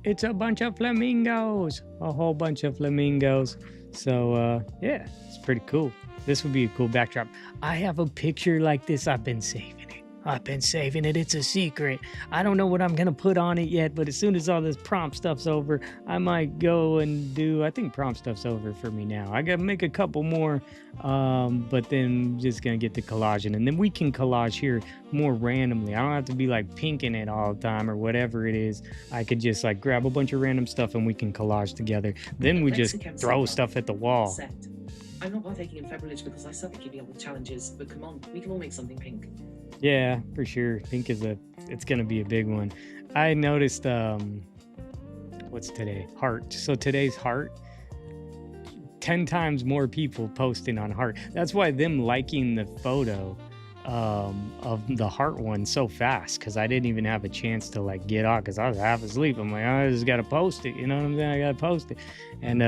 It's a bunch of flamingos, a whole bunch of flamingos. So yeah, it's pretty cool. This would be a cool backdrop. I have a picture like this. I've been saving it. It's a secret. I don't know what I'm gonna put on it yet, but as soon as all this prompt stuff's over, I might go and do. I think prompt stuff's over for me now. I gotta make a couple more, but then just gonna get the collaging, and then we can collage here more randomly. I don't have to be like pinking it all the time or whatever it is. I could just like grab a bunch of random stuff and we can collage together. Then we just throw stuff at the wall. Set. I'm not partaking in Februage because I suck at keeping up with challenges, but come on, we can all make something pink. Yeah, for sure. Pink is it's gonna be a big one. I noticed what's today? Heart. So today's heart. 10 times more people posting on heart. That's why them liking the photo of the heart one so fast, because I didn't even have a chance to like get off because I was half asleep. I'm like, I just gotta post it, you know what I'm saying? I gotta post it. And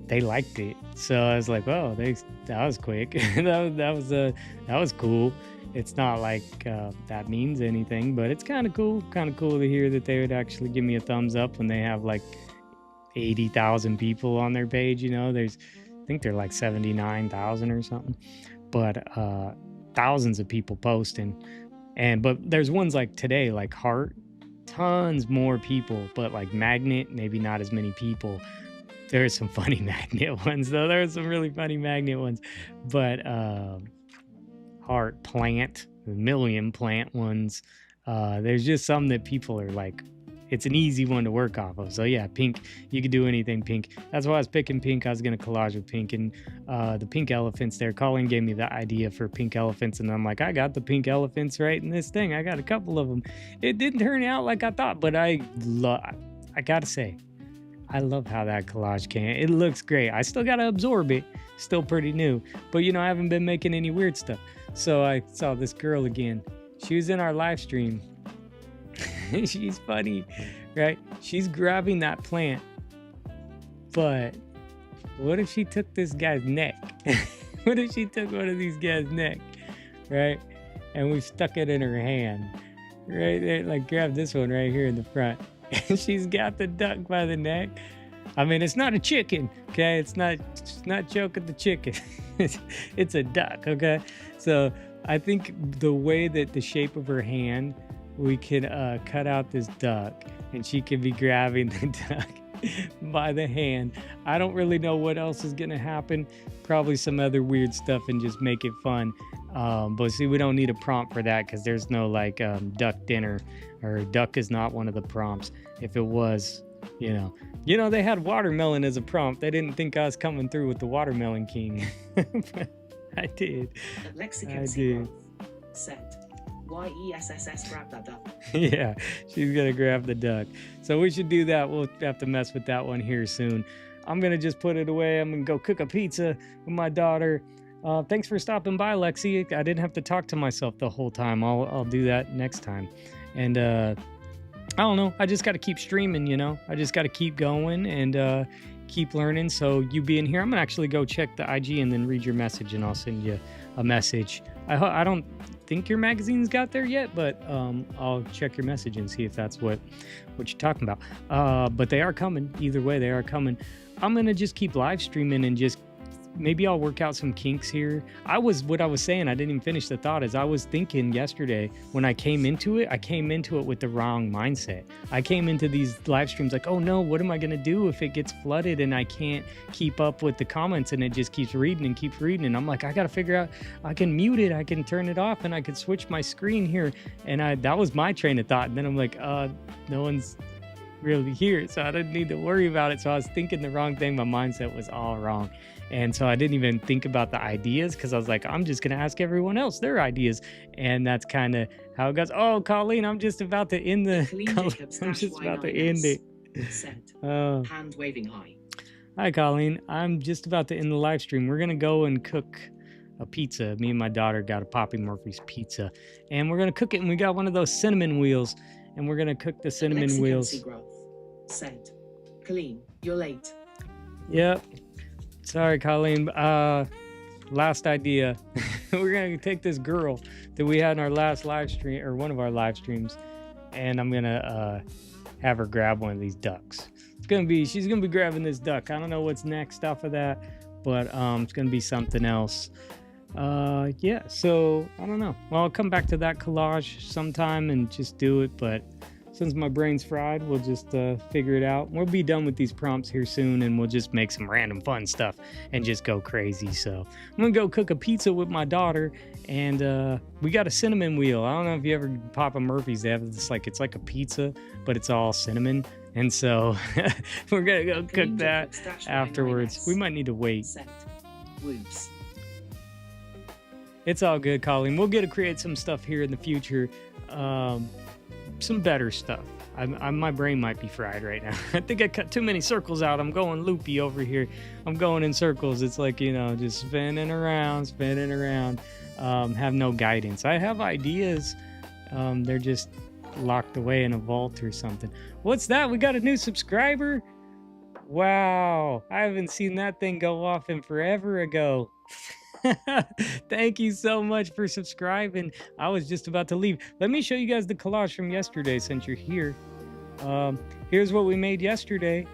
they liked it, so I was like, "Oh, that was quick." that was cool. It's not like that means anything, but it's kind of cool. Kind of cool to hear that they would actually give me a thumbs up when they have like 80,000 people on their page. You know, I think they're like 79,000 or something, but thousands of people posting. But there's ones like today, like Heart, tons more people, but like Magnet, maybe not as many people. There are some funny Magnet ones, though. There are some really funny Magnet ones. But Heart, Plant, the Million Plant ones. There's just some that people are like, it's an easy one to work off of. So yeah, pink, you could do anything pink. That's why I was picking pink. I was going to collage with pink. And the pink elephants there, Colin gave me the idea for pink elephants. And I'm like, I got the pink elephants right in this thing. I got a couple of them. It didn't turn out like I thought, but I got to say, I love how that collage came. It looks great. I still got to absorb it. Still pretty new. But, you know, I haven't been making any weird stuff. So I saw this girl again. She was in our live stream. She's funny, right? She's grabbing that plant. But what if she took this guy's neck? What if she took one of these guys' neck, right? And we stuck it in her hand. Right there, like grab this one right here in the front. And she's got the duck by the neck. I mean, it's not a chicken, okay? It's not choking the chicken. It's a duck, okay? So I think the way that the shape of her hand, we could cut out this duck, and she could be grabbing the duck by the hand. I don't really know what else is gonna happen. Probably some other weird stuff and just make it fun. But see, we don't need a prompt for that because there's no like duck dinner, or duck is not one of the prompts. If it was, you know, they had watermelon as a prompt. They didn't think I was coming through with the watermelon king. But I did. Lexicon growth. Set. YESSS, grab that duck. Yeah, she's gonna grab the duck. So we should do that. We'll have to mess with that one here soon. I'm gonna just put it away. I'm gonna go cook a pizza with my daughter. Thanks for stopping by, Lexi. I didn't have to talk to myself the whole time. I'll do that next time. And I don't know. I just got to keep streaming, you know. I just got to keep going and keep learning. So you being here, I'm gonna actually go check the IG and then read your message, and I'll send you a message. I don't think your magazine's got there yet, but I'll check your message and see if that's what you're talking about. But they are coming. Either way, they are coming. I'm gonna just keep live streaming and just maybe I'll work out some kinks here. What I was saying, I didn't even finish the thought, is I was thinking yesterday when I came into it with the wrong mindset. I came into these live streams like, oh no, what am I going to do if it gets flooded and I can't keep up with the comments and it just keeps reading and keeps reading. And I'm like, I got to figure out, I can mute it, I can turn it off, and I can switch my screen here. And that was my train of thought. And then I'm like, no one's really here, so I didn't need to worry about it. So I was thinking the wrong thing. My mindset was all wrong. And so I didn't even think about the ideas because I was like, I'm just going to ask everyone else their ideas. And that's kind of how it goes. Oh, Colleen, I'm just about to end the... I'm just about to end it. Hand waving high. Hi, Colleen. I'm just about to end the live stream. We're going to go and cook a pizza. Me and my daughter got a Poppy Murphy's pizza. And we're going to cook it. And we got one of those cinnamon wheels. And we're going to cook the cinnamon wheels. Sent. Colleen, you're late. Yep. Sorry, Colleen. Last idea. We're going to take this girl that we had in our last live stream, or one of our live streams, and I'm going to have her grab one of these ducks. She's gonna be grabbing this duck. I don't know what's next off of that, but it's gonna be something else. Yeah, so I don't know. Well, I'll come back to that collage sometime and just do it, but since my brain's fried, we'll just figure it out. We'll be done with these prompts here soon, and we'll just make some random fun stuff and just go crazy. So I'm gonna go cook a pizza with my daughter, and we got a cinnamon wheel. I don't know if you ever Papa Murphy's. They have this, like, it's like a pizza, but it's all cinnamon. And so we're gonna go cook that afterwards. We might need to wait. Whoops. It's all good, Colleen. We'll get to create some stuff here in the future. Some better stuff. My brain might be fried right now. I think I cut too many circles out. I'm going loopy over here. I'm going in circles. It's like, just spinning around, have no guidance. I have ideas. They're just locked away in a vault or something. What's that? We got a new subscriber? Wow. I haven't seen that thing go off in forever ago. Thank you so much for subscribing. I was just about to leave. Let me show you guys the collage from yesterday since you're here. Here's what we made yesterday.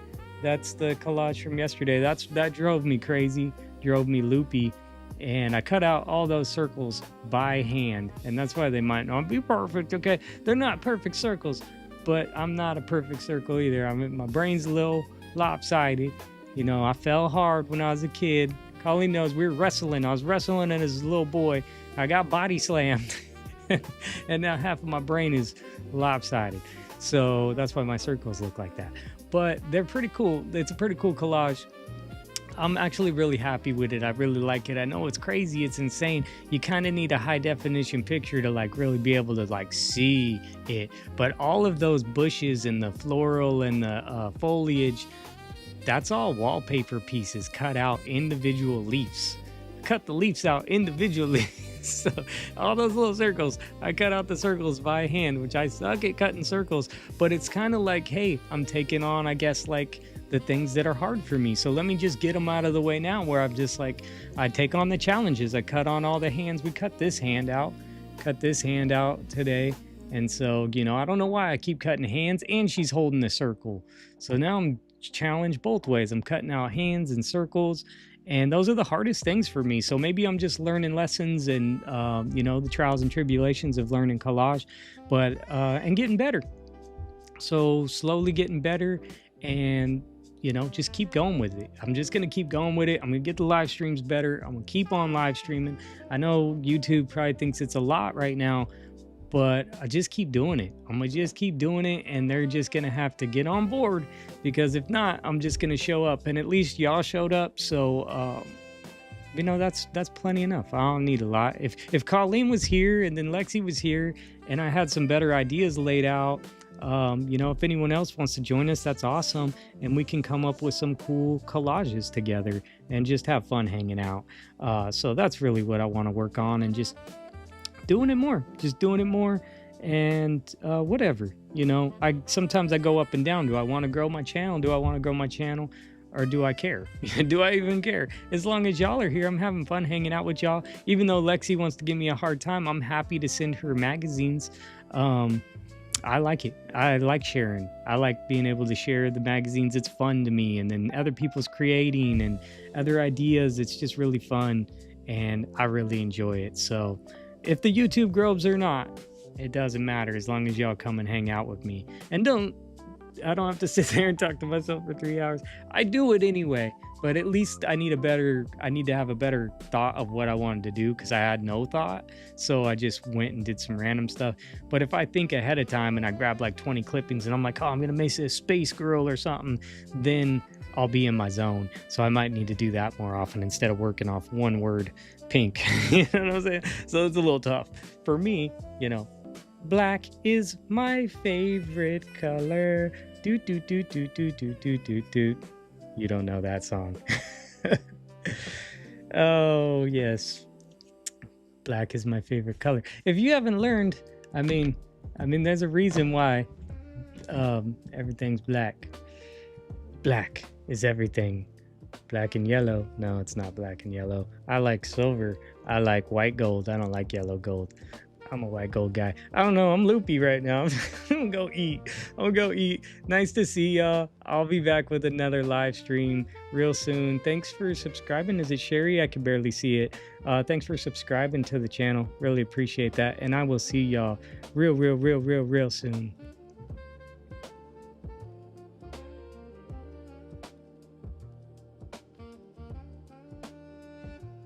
That's the collage from yesterday. That drove me crazy, drove me loopy, and I cut out all those circles by hand, and that's why they might not be perfect. Okay, they're not perfect circles, but I'm not a perfect circle either. My brain's a little lopsided. I fell hard when I was a kid. Colleen knows we were wrestling. I was wrestling as a little boy. I got body slammed. And now half of my brain is lopsided. So that's why my circles look like that. But they're pretty cool. It's a pretty cool collage. I'm actually really happy with it. I really like it. I know it's crazy. It's insane. You kind of need a high definition picture to really be able to see it. But all of those bushes and the floral and the foliage, that's all wallpaper pieces cut out individual leaves. Cut the leaves out individually. So all those little circles, I cut out the circles by hand, which I suck at cutting circles. But it's kind of like, hey, I'm taking on, I guess, the things that are hard for me. So let me just get them out of the way now, where I'm just I take on the challenges. I cut on all the hands. We cut this hand out today. And so, I don't know why I keep cutting hands, and she's holding the circle. So now I'm challenged both ways. I'm cutting out hands and circles, and those are the hardest things for me. So maybe I'm just learning lessons and the trials and tribulations of learning collage, but and getting better. So slowly getting better, and just keep going with it. I'm just gonna keep going with it. I'm gonna get the live streams better. I'm gonna keep on live streaming. I know YouTube probably thinks it's a lot right now, but I just keep doing it. I'm gonna just keep doing it, and they're just gonna have to get on board, because if not, I'm just gonna show up. And at least y'all showed up, so that's plenty enough. I don't need a lot. If Colleen was here and then Lexi was here, and I had some better ideas laid out, if anyone else wants to join us, that's awesome, and we can come up with some cool collages together and just have fun hanging out. So that's really what I want to work on, and just doing it more, and whatever. Sometimes I go up and down. Do I want to grow my channel? Or do I care? Do I even care? As long as y'all are here, I'm having fun hanging out with y'all. Even though Lexi wants to give me a hard time, I'm happy to send her magazines. I like it. I like sharing. I like being able to share the magazines. It's fun to me. And then other people's creating and other ideas. It's just really fun, and I really enjoy it. So if the YouTube grows or not, it doesn't matter, as long as y'all come and hang out with me. And I don't have to sit there and talk to myself for 3 hours. I do it anyway, but at least I need to have a better thought of what I wanted to do, because I had no thought. So I just went and did some random stuff. But if I think ahead of time and I grab 20 clippings and I'm like, oh, I'm going to make this space girl or something, then I'll be in my zone. So I might need to do that more often instead of working off one word, pink. You know what I'm saying? So it's a little tough for me. Black is my favorite color. Do do do do do do do do do. You don't know that song. Oh yes, black is my favorite color. If you haven't learned, I mean, there's a reason why everything's black. Black is everything. Black and yellow. No, it's not black and yellow. I like silver. I like white gold. I don't like yellow gold. I'm a white gold guy. I don't know. I'm loopy right now. I'm gonna go eat. I'm gonna go eat. Nice to see y'all. I'll be back with another live stream real soon. Thanks for subscribing. Is it Sherry? I can barely see it. Thanks for subscribing to the channel. Really appreciate that. And I will see y'all real soon.